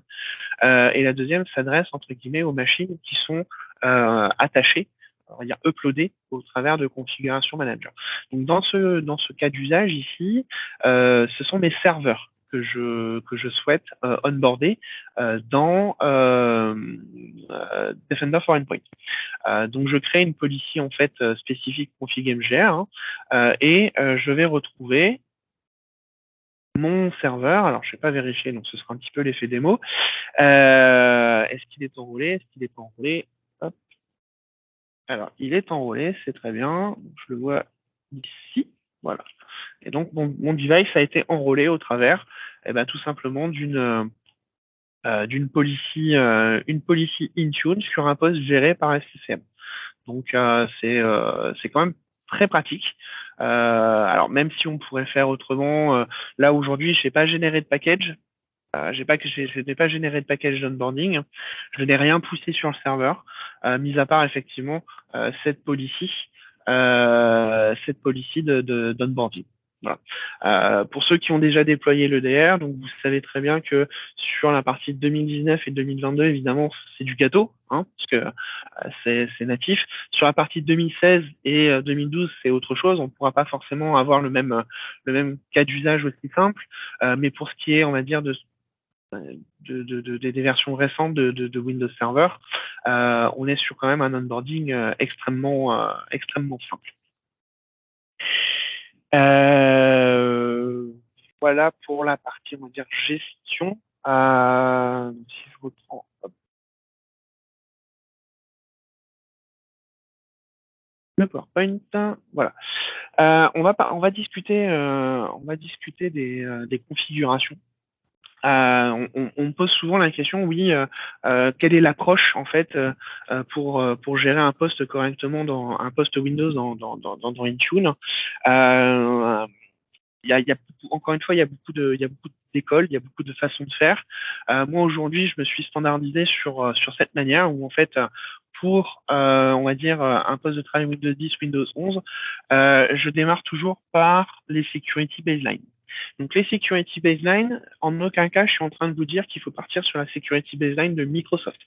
Et la deuxième s'adresse, entre guillemets, aux machines qui sont attachées, on va dire uploadées au travers de Configuration Manager. Donc, dans ce cas d'usage ici, ce sont mes serveurs que je souhaite onboarder dans Defender for Endpoint. Donc je crée une policy en fait spécifique config MGR et je vais retrouver mon serveur. Alors je ne vais pas vérifier, donc ce sera un petit peu l'effet démo. Est-ce qu'il est enrôlé? Est-ce qu'il n'est pas enrôlé? Hop. Alors il est enrôlé, c'est très bien. Je le vois ici. Voilà. Et donc, mon device a été enrôlé au travers tout simplement d'une policy, une policy Intune sur un poste géré par SCCM. Donc, c'est quand même très pratique. Alors même si on pourrait faire autrement, là aujourd'hui, je n'ai pas généré de package. Je n'ai pas généré de package d'onboarding. Je n'ai rien poussé sur le serveur, mis à part effectivement cette policy d'onboarding. Voilà. Pour ceux qui ont déjà déployé l'EDR, donc vous savez très bien que sur la partie 2019 et 2022, évidemment, c'est du gâteau, hein, parce que c'est natif. Sur la partie 2016 et 2012, c'est autre chose. On ne pourra pas forcément avoir le même cas d'usage aussi simple. Mais pour ce qui est, on va dire, des versions récentes de Windows Server, on est sur quand même un onboarding extrêmement simple. Voilà pour la partie, on va dire, gestion. Si je reprends, hop, le PowerPoint, voilà. On va discuter des configurations. On me pose souvent la question, oui, quelle est l'approche en fait pour gérer un poste correctement dans un poste Windows dans Intune. Encore une fois, il y a beaucoup d'écoles, il y a beaucoup de façons de faire. Moi aujourd'hui, je me suis standardisé sur cette manière où en fait pour on va dire un poste de travail Windows 10, Windows 11, je démarre toujours par les security baseline. Donc les security baseline, en aucun cas, je suis en train de vous dire qu'il faut partir sur la security baseline de Microsoft.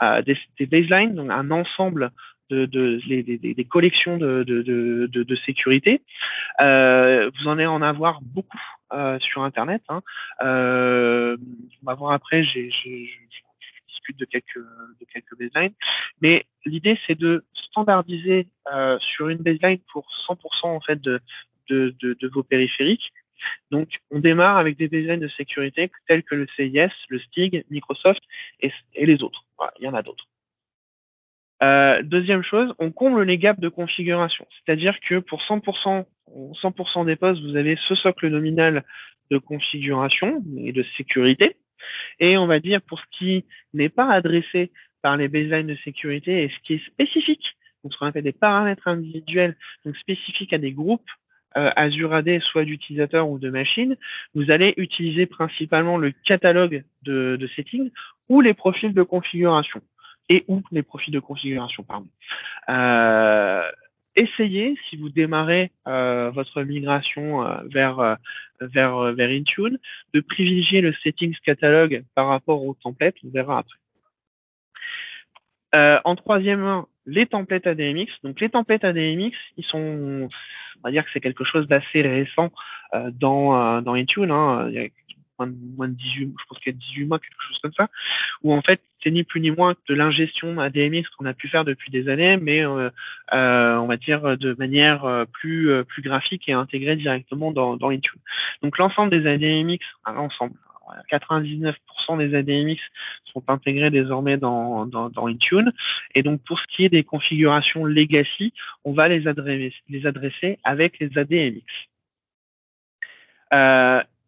Des baselines, donc un ensemble des collections de sécurité. Vous en allez en avoir beaucoup sur Internet. Hein. On va voir après, je discute de quelques baselines. Mais l'idée, c'est de standardiser sur une baseline pour 100% en fait de vos périphériques. Donc, on démarre avec des baselines de sécurité tels que le CIS, le STIG, Microsoft et les autres. Voilà, il y en a d'autres. Deuxième chose, on comble les gaps de configuration. C'est-à-dire que pour 100% des postes, vous avez ce socle nominal de configuration et de sécurité. Et on va dire pour ce qui n'est pas adressé par les baselines de sécurité et ce qui est spécifique, donc ce qu'on appelle des paramètres individuels, donc spécifiques à des groupes Azure AD, soit d'utilisateurs ou de machines, vous allez utiliser principalement le catalogue de settings ou les profils de configuration. Pardon. Essayez, si vous démarrez votre migration vers Intune, de privilégier le settings catalogue par rapport aux templates, on verra après. En troisième, les templates ADMX. Donc les templates ADMX, on va dire que c'est quelque chose d'assez récent dans Intune. Hein. Il y a moins de 18, je pense qu'il y a 18 mois, quelque chose comme ça, où en fait, c'est ni plus ni moins que de l'ingestion ADMX qu'on a pu faire depuis des années, mais on va dire de manière plus graphique et intégrée directement dans Intune. Donc l'ensemble des ADMX, l'ensemble, 99% des ADMX sont intégrés désormais dans Intune. Et donc, pour ce qui est des configurations legacy, on va les adresser avec les ADMX.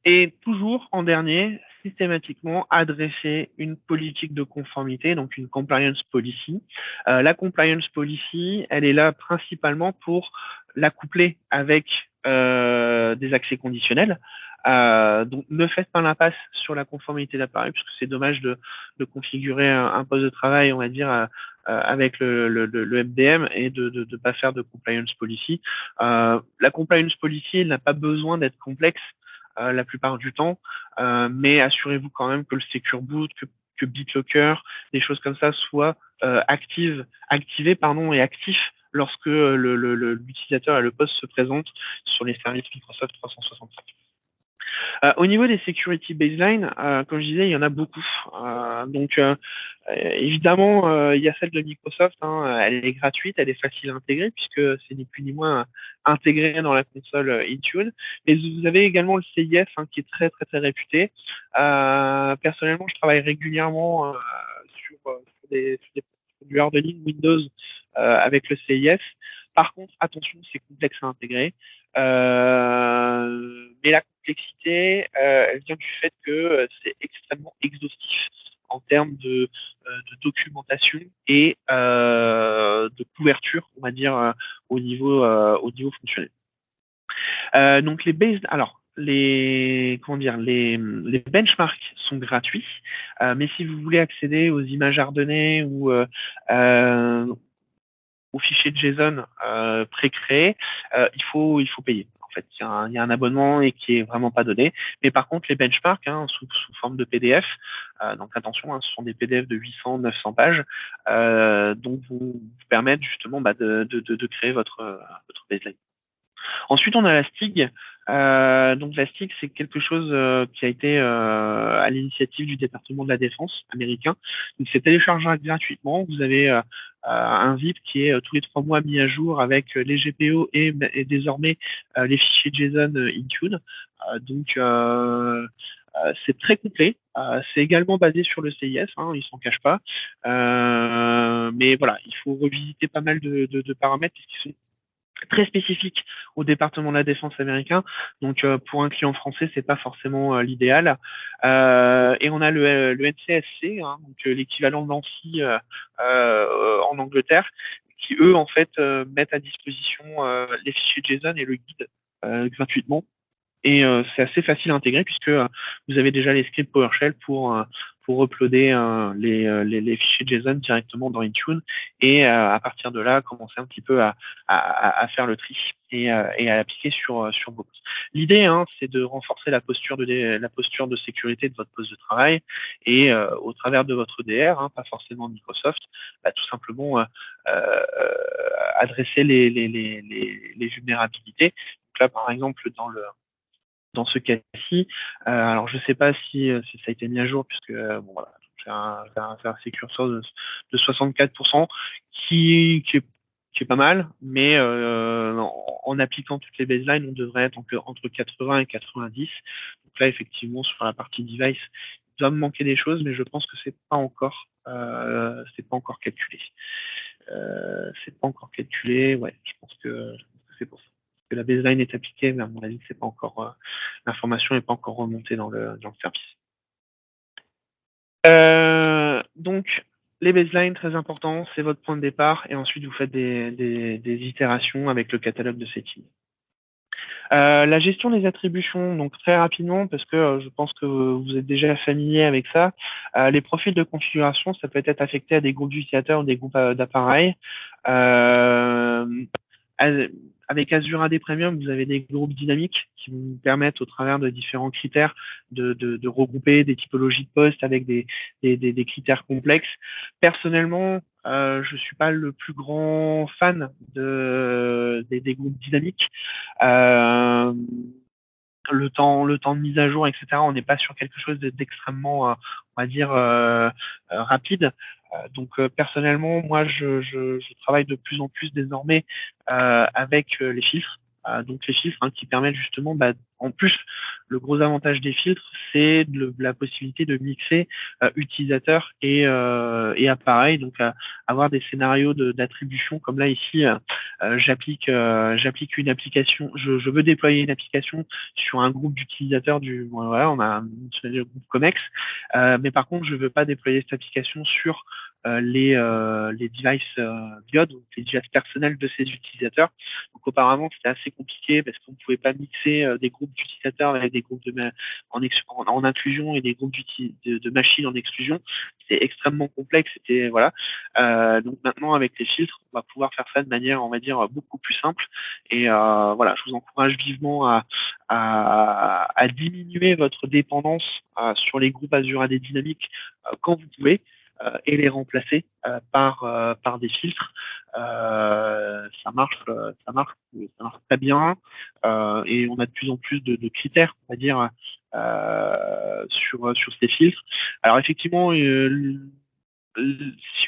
Et toujours en dernier, systématiquement adresser une politique de conformité, donc une compliance policy. La compliance policy, elle est là principalement pour la coupler avec des accès conditionnels. Donc ne faites pas l'impasse sur la conformité d'appareil, parce que c'est dommage de configurer un poste de travail, on va dire, avec le MDM et de pas faire de compliance policy. La compliance policy, elle n'a pas besoin d'être complexe la plupart du temps, mais assurez-vous quand même que le Secure Boot, que BitLocker, des choses comme ça soient activés et actifs lorsque l'utilisateur et le poste se présentent sur les services Microsoft 365. Au niveau des security baseline, comme je disais, il y en a beaucoup. Donc, évidemment, il y a celle de Microsoft. Hein, elle est gratuite, elle est facile à intégrer puisque c'est ni plus ni moins intégré dans la console Intune. Mais vous avez également le CIS hein, qui est très très très réputé. Personnellement, je travaille régulièrement sur du hardening Windows avec le CIS. Par contre, attention, c'est complexe à intégrer. Mais la complexité, elle vient du fait que c'est extrêmement exhaustif en termes de documentation et de couverture, on va dire, au niveau fonctionnel. Donc les benchmarks sont gratuits, mais si vous voulez accéder aux images hardennées ou aux fichiers JSON pré-créés, il faut payer. En fait, il y a un abonnement et qui est vraiment pas donné. Mais par contre, les benchmarks, sous forme de PDF, donc attention, ce sont des PDF de 800, 900 pages, donc vous permettent justement de créer votre baseline. Ensuite, on a la STIG. Donc la STIG, c'est quelque chose qui a été à l'initiative du département de la Défense américain. Donc c'est téléchargeable gratuitement. Vous avez un zip qui est tous les 3 mois mis à jour avec les GPO et désormais les fichiers JSON Intune. C'est très complet. C'est également basé sur le CIS, il s'en cache pas. Mais voilà, il faut revisiter pas mal de paramètres puisqu'ils sont très spécifique au département de la défense américain. Donc pour un client français, c'est pas forcément l'idéal. Et on a le NCSC, donc l'équivalent de l'ANSSI en Angleterre, qui eux en fait mettent à disposition les fichiers JSON et le guide gratuitement. Et c'est assez facile à intégrer puisque vous avez déjà les scripts PowerShell pour uploader les fichiers JSON directement dans Intune et à partir de là, commencer un petit peu à faire le tri et à l'appliquer sur vos postes. L'idée, c'est de renforcer la posture de sécurité de votre poste de travail et au travers de votre DR, pas forcément Microsoft, tout simplement adresser les vulnérabilités. Donc là, par exemple, dans ce cas-ci. Alors, je ne sais pas si ça a été mis à jour, puisque bon, voilà, c'est un sécurseur de 64%, qui est pas mal, mais en appliquant toutes les baselines, on devrait être entre 80 et 90. Donc là, effectivement, sur la partie device, il doit me manquer des choses, mais je pense que c'est pas encore calculé. C'est pas encore calculé, ouais, je pense que c'est pour ça que la baseline est appliquée, mais à mon avis, c'est pas encore l'information n'est pas encore remontée dans le service. Donc les baselines, très important, c'est votre point de départ, et ensuite vous faites des itérations avec le catalogue de settings. La gestion des attributions, donc très rapidement, parce que je pense que vous êtes déjà familier avec ça. Les profils de configuration, ça peut être affecté à des groupes d'utilisateurs ou des groupes d'appareils. Avec Azure AD Premium, vous avez des groupes dynamiques qui vous permettent, au travers de différents critères, de regrouper des typologies de postes avec des critères complexes. Personnellement, je suis pas le plus grand fan des groupes dynamiques. Le temps de mise à jour, etc. On n'est pas sur quelque chose d'extrêmement, on va dire, rapide. Donc personnellement, moi, je travaille de plus en plus désormais avec les filtres. Donc les filtres qui permettent justement, en plus, le gros avantage des filtres, c'est la possibilité de mixer utilisateurs et appareils. Donc avoir des scénarios d'attribution comme là ici, j'applique une application. Je veux déployer une application sur un groupe d'utilisateurs voilà, on a un groupe Comex, mais par contre, je veux pas déployer cette application sur les devices Biode, donc les devices personnels de ces utilisateurs. Donc auparavant, c'était assez compliqué parce qu'on ne pouvait pas mixer des groupes d'utilisateurs avec des groupes en inclusion et des groupes de machines en exclusion. C'était extrêmement complexe. C'était voilà. Donc maintenant, avec les filtres, on va pouvoir faire ça de manière, on va dire, beaucoup plus simple. Et voilà, je vous encourage vivement à diminuer votre dépendance sur les groupes Azure AD dynamiques quand vous pouvez. Et les remplacer par des filtres. Ça marche très bien et on a de plus en plus de critères, on va dire, sur ces filtres. Alors effectivement, si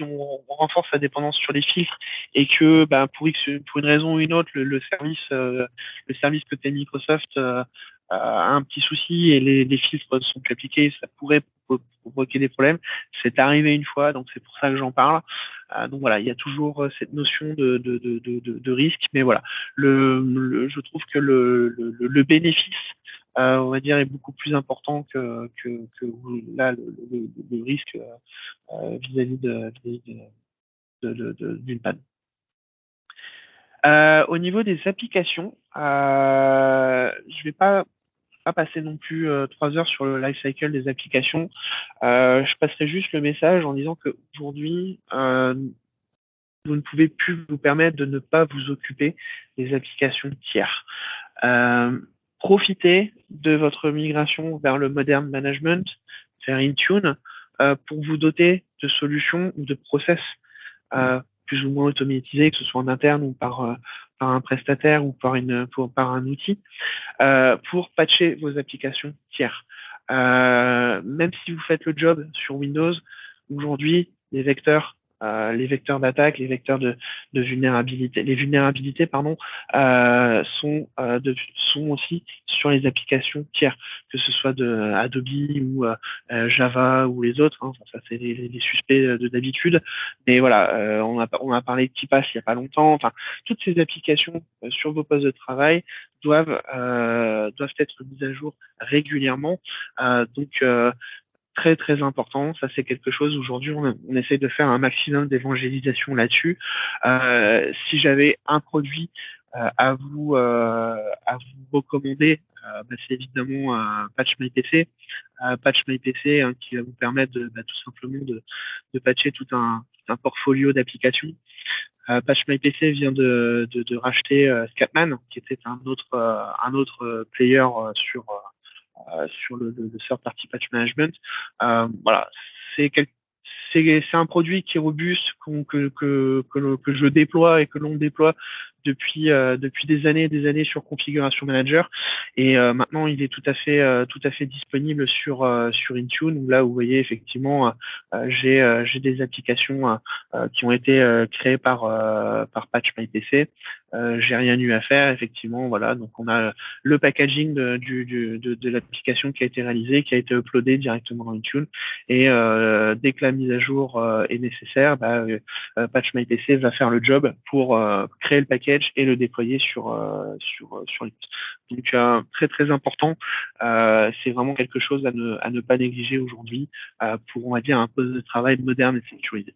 on renforce la dépendance sur les filtres et que pour une raison ou une autre, le service côté Microsoft a un petit souci et les filtres sont plus appliqués, ça pourrait provoquer des problèmes. C'est arrivé une fois, donc c'est pour ça que j'en parle. Donc voilà, il y a toujours cette notion de risque, mais voilà, je trouve que le bénéfice, on va dire, est beaucoup plus important que là le risque vis-à-vis d'une panne. Au niveau des applications, je vais pas passer non plus 3 heures sur le life cycle des applications. Je passerai juste le message en disant qu'aujourd'hui, vous ne pouvez plus vous permettre de ne pas vous occuper des applications tiers. Profitez de votre migration vers le modern management, vers Intune, pour vous doter de solutions ou de process plus ou moins automatisés, que ce soit en interne ou par un prestataire ou par un outil, pour patcher vos applications tiers. Même si vous faites le job sur Windows, aujourd'hui, les vecteurs d'attaque, les vecteurs de vulnérabilité, les vulnérabilités, pardon, sont aussi sur les applications tiers, que ce soit de Adobe ou Java ou les autres. Hein, ça, c'est les suspects de d'habitude. Mais voilà, on a parlé de KeePass il n'y a pas longtemps. Enfin, toutes ces applications sur vos postes de travail doivent être mises à jour régulièrement. Donc très très important. Ça, c'est quelque chose aujourd'hui, on essaye de faire un maximum d'évangélisation là-dessus. Si j'avais un produit à vous recommander, c'est évidemment Patch My PC. Patch My PC, hein, qui va vous permettre tout simplement de patcher tout un portfolio d'applications. Patch My PC vient de racheter Scatman, qui était un autre player sur le third party patch management. Voilà, c'est un produit qui est robuste, que je déploie et que l'on déploie depuis des années sur Configuration Manager. Et maintenant, il est tout à fait disponible sur Intune. Où là, vous voyez effectivement, j'ai des applications qui ont été créées par Patch My PC. J'ai rien eu à faire, effectivement. Voilà, donc on a le packaging de l'application qui a été réalisé, qui a été uploadé directement dans Intune. Et dès que la mise à jour est nécessaire, Patch My PC va faire le job pour créer le package et le déployer sur Linux. Donc très très important. C'est vraiment quelque chose à ne pas négliger aujourd'hui pour, on va dire, un poste de travail moderne et sécurisé.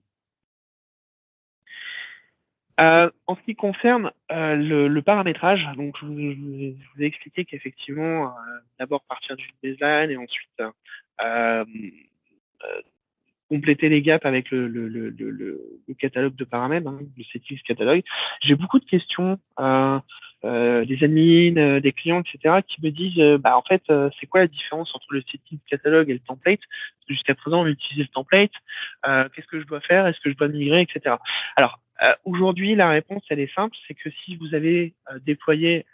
En ce qui concerne le paramétrage, donc je vous ai expliqué qu'effectivement, d'abord partir du design et ensuite compléter les gaps avec le catalogue de paramètres, hein, le settings catalogue. J'ai beaucoup de questions des admins, des clients, etc., qui me disent en fait, c'est quoi la différence entre le settings catalogue et le template? Parce que jusqu'à présent, on utilisait le template. Qu'est-ce que je dois faire? Est-ce que je dois migrer, etc. Alors, aujourd'hui, la réponse, elle est simple, c'est que si vous avez déployé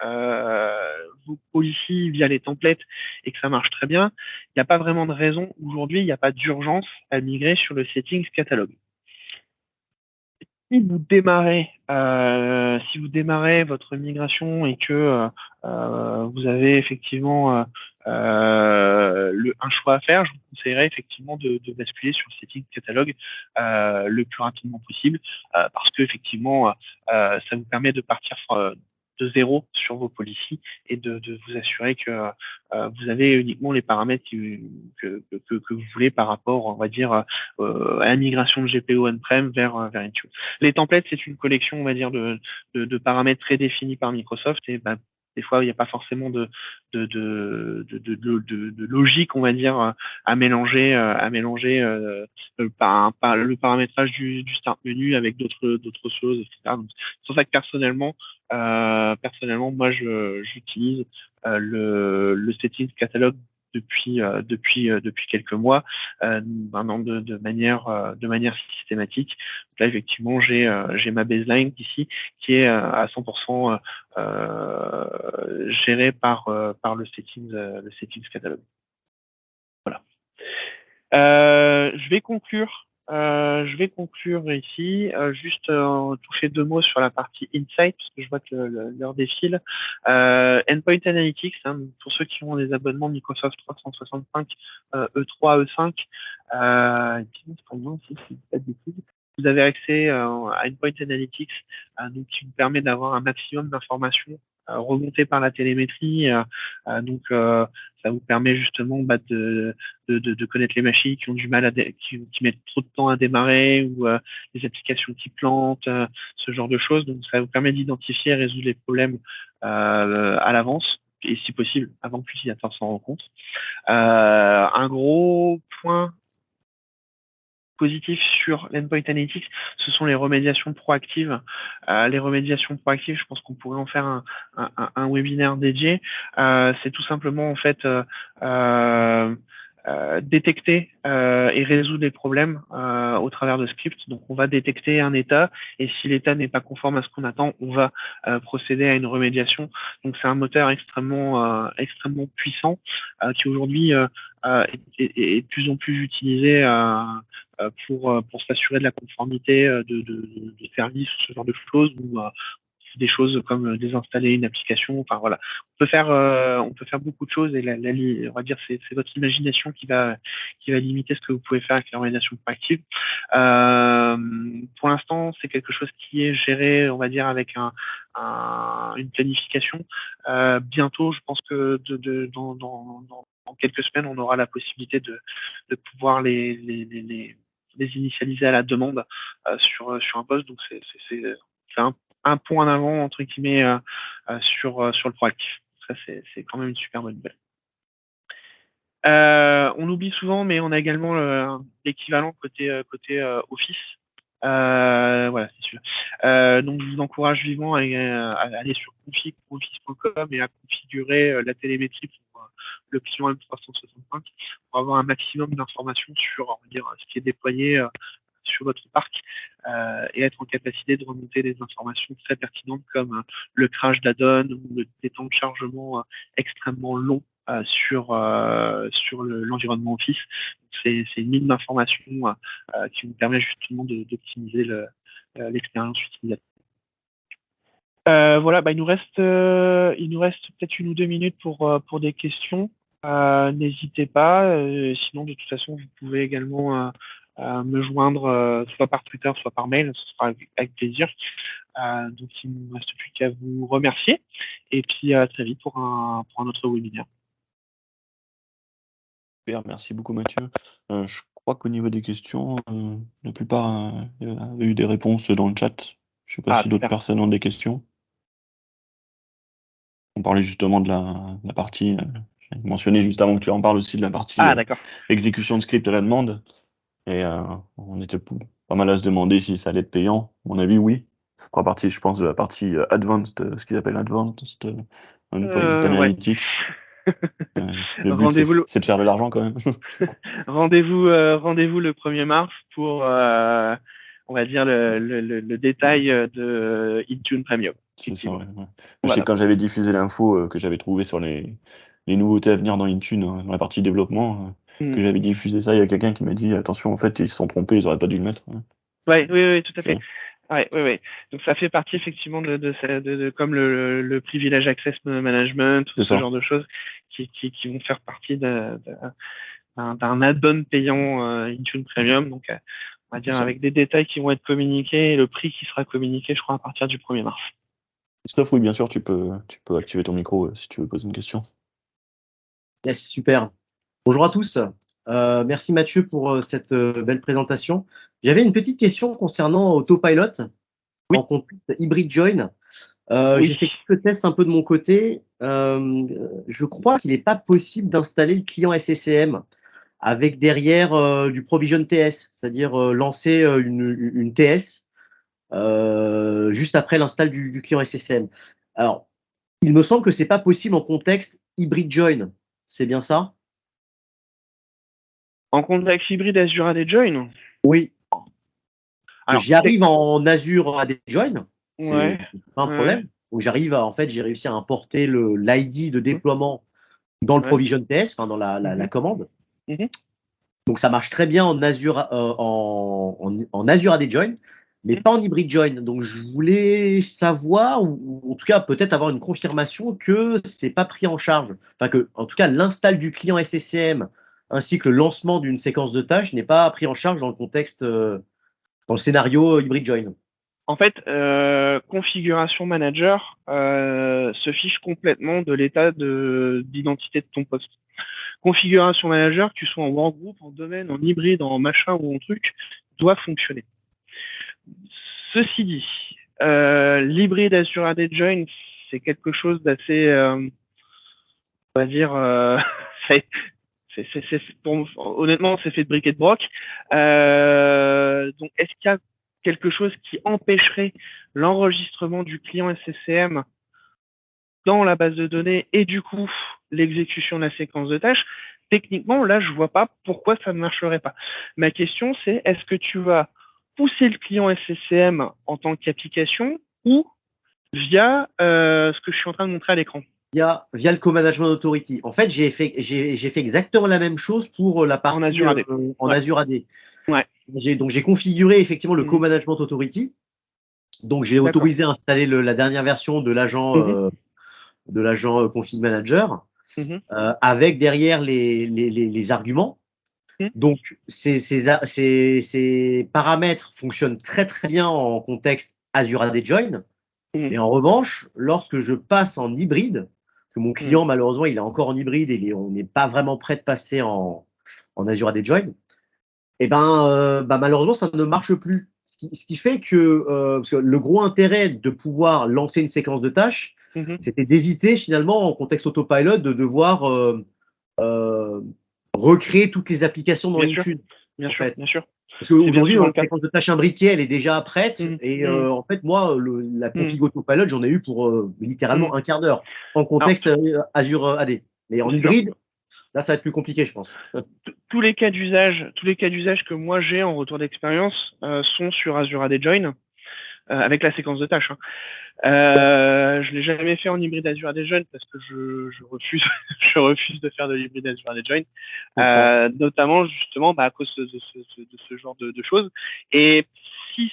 vos policies via les templates et que ça marche très bien, il n'y a pas vraiment de raison aujourd'hui, il n'y a pas d'urgence à migrer sur le settings catalogue. Si vous démarrez votre migration et que vous avez effectivement un choix à faire, je vous conseillerais effectivement de basculer sur le setting catalogue le plus rapidement possible parce que effectivement ça vous permet de partir de zéro sur vos policies et de vous assurer que vous avez uniquement les paramètres que vous voulez par rapport, on va dire, à la migration de GPO on-prem vers Intune. Les templates, c'est une collection, on va dire, de paramètres prédéfinis par Microsoft et des fois, il n'y a pas forcément de logique, on va dire, à mélanger le paramétrage du start menu avec d'autres choses, etc. Donc, c'est pour ça que personnellement, moi, j'utilise le settings catalogue depuis quelques mois, maintenant de manière systématique. Donc là, effectivement, j'ai ma baseline ici qui est à 100% gérée par le settings catalogue. Voilà. Je vais conclure ici. Juste toucher 2 mots sur la partie Insight, parce que je vois que l'heure défile. Endpoint Analytics, hein, pour ceux qui ont des abonnements Microsoft 365, E3, E5, vous avez accès à Endpoint Analytics, donc qui vous permet d'avoir un maximum d'informations remontées par la télémétrie. Donc Ça vous permet justement de connaître les machines qui ont du mal qui mettent trop de temps à démarrer ou les applications qui plantent, ce genre de choses. Donc ça vous permet d'identifier et résoudre les problèmes à l'avance et si possible avant que l'utilisateur s'en rende compte. Un gros point positif sur l'endpoint analytics, ce sont les remédiations proactives. Les remédiations proactives, je pense qu'on pourrait en faire un webinaire dédié. C'est tout simplement en fait détecter et résoudre les problèmes au travers de scripts. Donc on va détecter un état et si l'état n'est pas conforme à ce qu'on attend, on va procéder à une remédiation. Donc c'est un moteur extrêmement puissant qui aujourd'hui est de plus en plus utilisé pour s'assurer de la conformité de services, ce genre de choses, ou des choses comme désinstaller une application. Enfin voilà, on peut faire beaucoup de choses et on va dire c'est votre imagination qui va limiter ce que vous pouvez faire avec l'organisation proactive. Pour l'instant, c'est quelque chose qui est géré, on va dire, avec une planification. Bientôt, je pense que dans quelques semaines, on aura la possibilité de pouvoir les initialiser à la demande sur un poste. Donc c'est un point en avant entre guillemets sur le proactif. Ça c'est quand même une super bonne nouvelle. On oublie souvent, mais on a également l'équivalent côté Office. Voilà, c'est sûr. Donc, je vous encourage vivement à aller sur config.office.com et à configurer la télémétrie pour le client M365 pour avoir un maximum d'informations sur, on va dire, ce qui est déployé sur votre parc et être en capacité de remonter des informations très pertinentes comme le crash d'add-on ou des temps de chargement extrêmement longs sur l'environnement Office. C'est une mine d'informations qui vous permet justement d'optimiser l'expérience utilisateur. Voilà, il nous reste peut-être 1 ou 2 minutes pour des questions. N'hésitez pas. Sinon, de toute façon, vous pouvez également me joindre soit par Twitter, soit par mail. Ce sera avec plaisir. Donc, il ne me reste plus qu'à vous remercier. Et puis, à très vite pour un autre webinaire. Super, merci beaucoup Mathieu. Je crois qu'au niveau des questions, la plupart avaient eu des réponses dans le chat. Je sais pas si d'autres personnes ont des questions. On parlait justement de la partie, j'ai mentionné juste avant que tu en parles aussi de la partie exécution de script à la demande. Et on était pas mal à se demander si ça allait être payant. À mon avis, oui. Ça fera partie, je pense, de la partie advanced, ce qu'ils appellent advanced endpoint analytics. Le but, c'est de faire de l'argent quand même. Rendez-vous le 1er mars pour, on va dire, le détail de Intune Premium. C'est ça, ouais. Je sais que quand j'avais diffusé l'info que j'avais trouvé sur les nouveautés à venir dans Intune, dans la partie développement, que j'avais diffusé ça, il y a quelqu'un qui m'a dit attention, en fait, ils se sont trompés, ils auraient pas dû le mettre. Oui, tout à fait. Ouais. Donc ça fait partie effectivement de comme le privilege access management, ce genre de choses qui vont faire partie d'un add-on payant Intune Premium. Donc on va dire avec des détails qui vont être communiqués et le prix qui sera communiqué, je crois, à partir du 1er mars. Christophe, oui, bien sûr, tu peux activer ton micro si tu veux poser une question. Yes, super. Bonjour à tous. Merci Mathieu pour cette belle présentation. J'avais une petite question concernant Autopilot en contexte Hybrid Join. J'ai fait quelques tests un peu de mon côté. Je crois qu'il n'est pas possible d'installer le client SCCM avec derrière du Provision TS, c'est-à-dire lancer une TS juste après l'install du client SCCM. Alors, il me semble que c'est pas possible en contexte Hybrid Join. C'est bien ça? En contexte hybride Azure AD Join? Oui. J'y arrive en Azure AD Join. C'est pas un problème. Donc j'arrive en fait, j'ai réussi à importer l'ID de déploiement dans le Provision TS, enfin dans la commande. Donc ça marche très bien en Azure en Azure AD Join, mais pas en Hybrid Join. Donc je voulais savoir, ou en tout cas peut-être avoir une confirmation que c'est pas pris en charge. Enfin que, en tout cas, l'install du client SCCM ainsi que le lancement d'une séquence de tâches n'est pas pris en charge dans le contexte, dans le scénario Hybrid Join. En fait, configuration manager se fiche complètement de l'état d'identité de ton poste. Configuration manager, que tu sois en workgroup, en domaine, en hybride, en machin ou en truc, doit fonctionner. Ceci dit, l'hybride Azure AD Join, c'est quelque chose d'assez, on va dire, honnêtement, c'est fait de briques et de broc. Donc, est-ce qu'il y a quelque chose qui empêcherait l'enregistrement du client SCCM dans la base de données et du coup l'exécution de la séquence de tâches? Techniquement, là, je vois pas pourquoi ça ne marcherait pas. Ma question, c'est est-ce que tu vas pousser le client SCCM en tant qu'application ou via ce que je suis en train de montrer à l'écran? Via le Co-Management Authority. En fait, j'ai fait exactement la même chose pour la partie en Azure AD. Ouais. Donc, j'ai configuré effectivement le Mhm. Co-Management Authority. Donc, j'ai autorisé à installer la dernière version de l'agent Config Manager avec derrière les arguments. Donc, ces paramètres fonctionnent très très bien en contexte Azure AD Join. Et en revanche, lorsque je passe en hybride, parce que mon client, malheureusement, il est encore en hybride et on n'est pas vraiment prêt de passer en Azure AD Join, et malheureusement, ça ne marche plus. Ce qui fait que, parce que le gros intérêt de pouvoir lancer une séquence de tâches, c'était d'éviter finalement, en contexte autopilot, de devoir recréer toutes les applications dans Intune. Bien sûr. Parce qu'aujourd'hui, la séquence de tâches imbriquée, elle est déjà prête. Et en fait, moi, la config autopilot, j'en ai eu pour littéralement un quart d'heure en contexte Azure AD. Mais en hybride, là, ça va être plus compliqué, je pense. Tous les cas d'usage que moi j'ai en retour d'expérience sont sur Azure AD Join avec la séquence de tâches. Je l'ai jamais fait en hybride Azure AD Join parce que je refuse je refuse de faire de l'hybride Azure AD Join, notamment justement à cause de ce genre de choses. Et si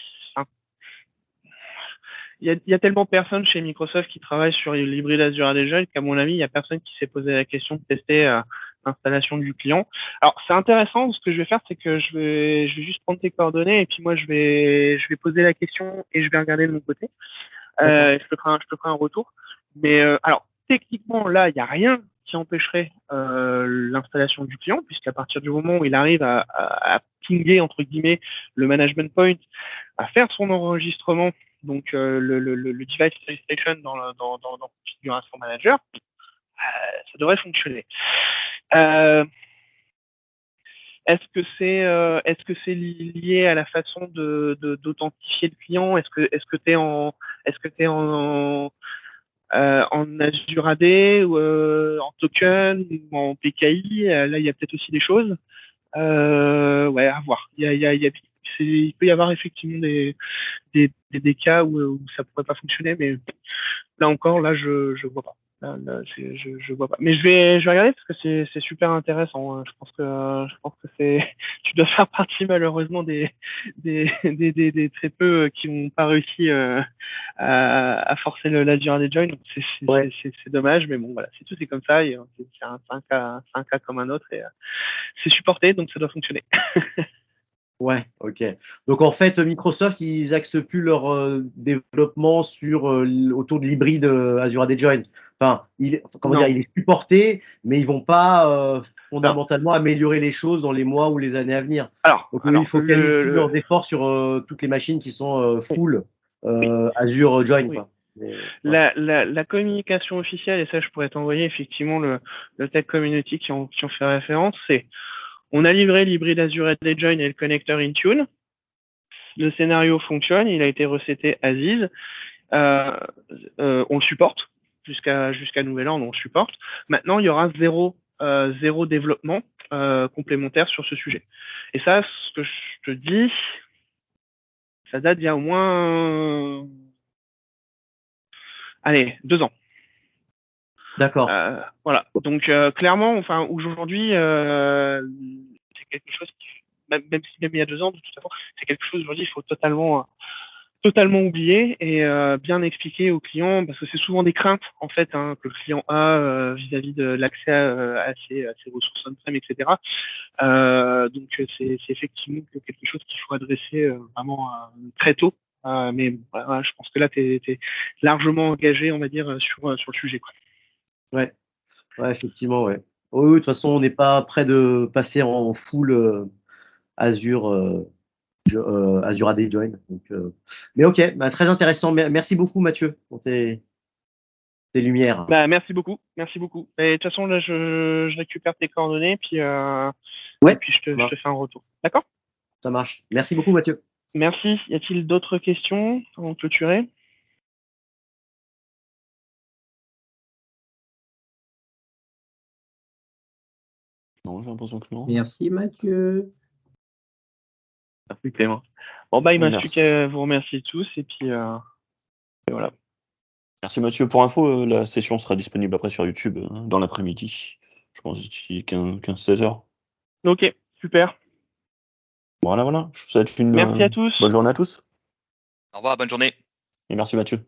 il y a tellement personne chez Microsoft qui travaille sur l'hybride Azure AD Join qu'à mon avis, il y a personne qui s'est posé la question de tester l'installation du client. Alors, c'est intéressant. Ce que je vais faire, c'est que je vais juste prendre tes coordonnées et puis moi, je vais poser la question et je vais regarder de mon côté. Je te ferai un retour. Mais alors, techniquement, là, il n'y a rien qui empêcherait l'installation du client, puisqu'à partir du moment où il arrive à pinguer, entre guillemets, le management point, à faire son enregistrement, donc le device registration dans configuration manager, ça devrait fonctionner. Est-ce que c'est lié à la façon d'authentifier le client? Est-ce que tu es en Azure AD ou en token ou en PKI? Là, il y a peut-être aussi des choses. Ouais, à voir. Il peut y avoir effectivement des cas où ça pourrait pas fonctionner, mais là encore, je vois pas. Là, je vois pas. Mais je vais regarder parce que c'est super intéressant. Je pense que tu dois faire partie malheureusement des très peu qui n'ont pas réussi à forcer l'Azure AD Join. Donc c'est dommage, mais bon voilà, c'est comme ça. C'est un cas comme un autre et c'est supporté, donc ça doit fonctionner. Ouais, ok. Donc en fait, Microsoft, ils axent plus leur développement autour de l'hybride Azure AD Join. Enfin, il est supporté, mais ils vont pas fondamentalement améliorer les choses dans les mois ou les années à venir. Donc ils focalisent plus leurs efforts sur toutes les machines qui sont full Azure Join. Quoi. Mais, la communication officielle, et ça je pourrais t'envoyer effectivement le Tech Community qui ont fait référence, c'est on a livré l'hybride Azure AD Join et le connecteur Intune. Le scénario fonctionne, il a été reseté as is. On le supporte jusqu'à nouvel an, on le supporte. Maintenant, il y aura zéro développement complémentaire sur ce sujet. Et ça, ce que je te dis, ça date d'il y a au moins 2 ans. D'accord. Voilà. Donc clairement, enfin aujourd'hui, c'est quelque chose qui, même il y a 2 ans, de toute façon, c'est quelque chose aujourd'hui, il faut totalement oublier et bien expliquer aux clients, parce que c'est souvent des craintes en fait que le client a vis-à-vis de l'accès à ses ressources on-prem, etc. Donc c'est effectivement quelque chose qu'il faut adresser vraiment très tôt Mais bon, voilà, je pense que là, tu es largement engagé, on va dire, sur le sujet, quoi. Ouais, ouais, effectivement, ouais. Oui, de toute façon, on n'est pas près de passer en full Azure, Azure AD Join. Donc, mais ok, bah, très intéressant. Merci beaucoup, Mathieu, pour tes lumières. Bah, merci beaucoup, merci beaucoup. Et de toute façon, là, je récupère tes coordonnées, puis, et Ouais, puis je te fais un retour. D'accord? ça marche. Merci beaucoup, Mathieu. Merci. Y a-t-il d'autres questions avant de clôturer? Non, j'ai l'impression que non. Merci Mathieu. Merci Clément. Bon, bah, il ne me reste plus Merci. qu'à vous remercier tous, et puis voilà. Merci Mathieu. Pour info, la session sera disponible après sur YouTube dans l'après-midi. Je pense d'ici 15-16 heures. Ok, super. Voilà. Je vous souhaite une Merci à tous. bonne journée à tous. Au revoir, bonne journée. Et merci Mathieu.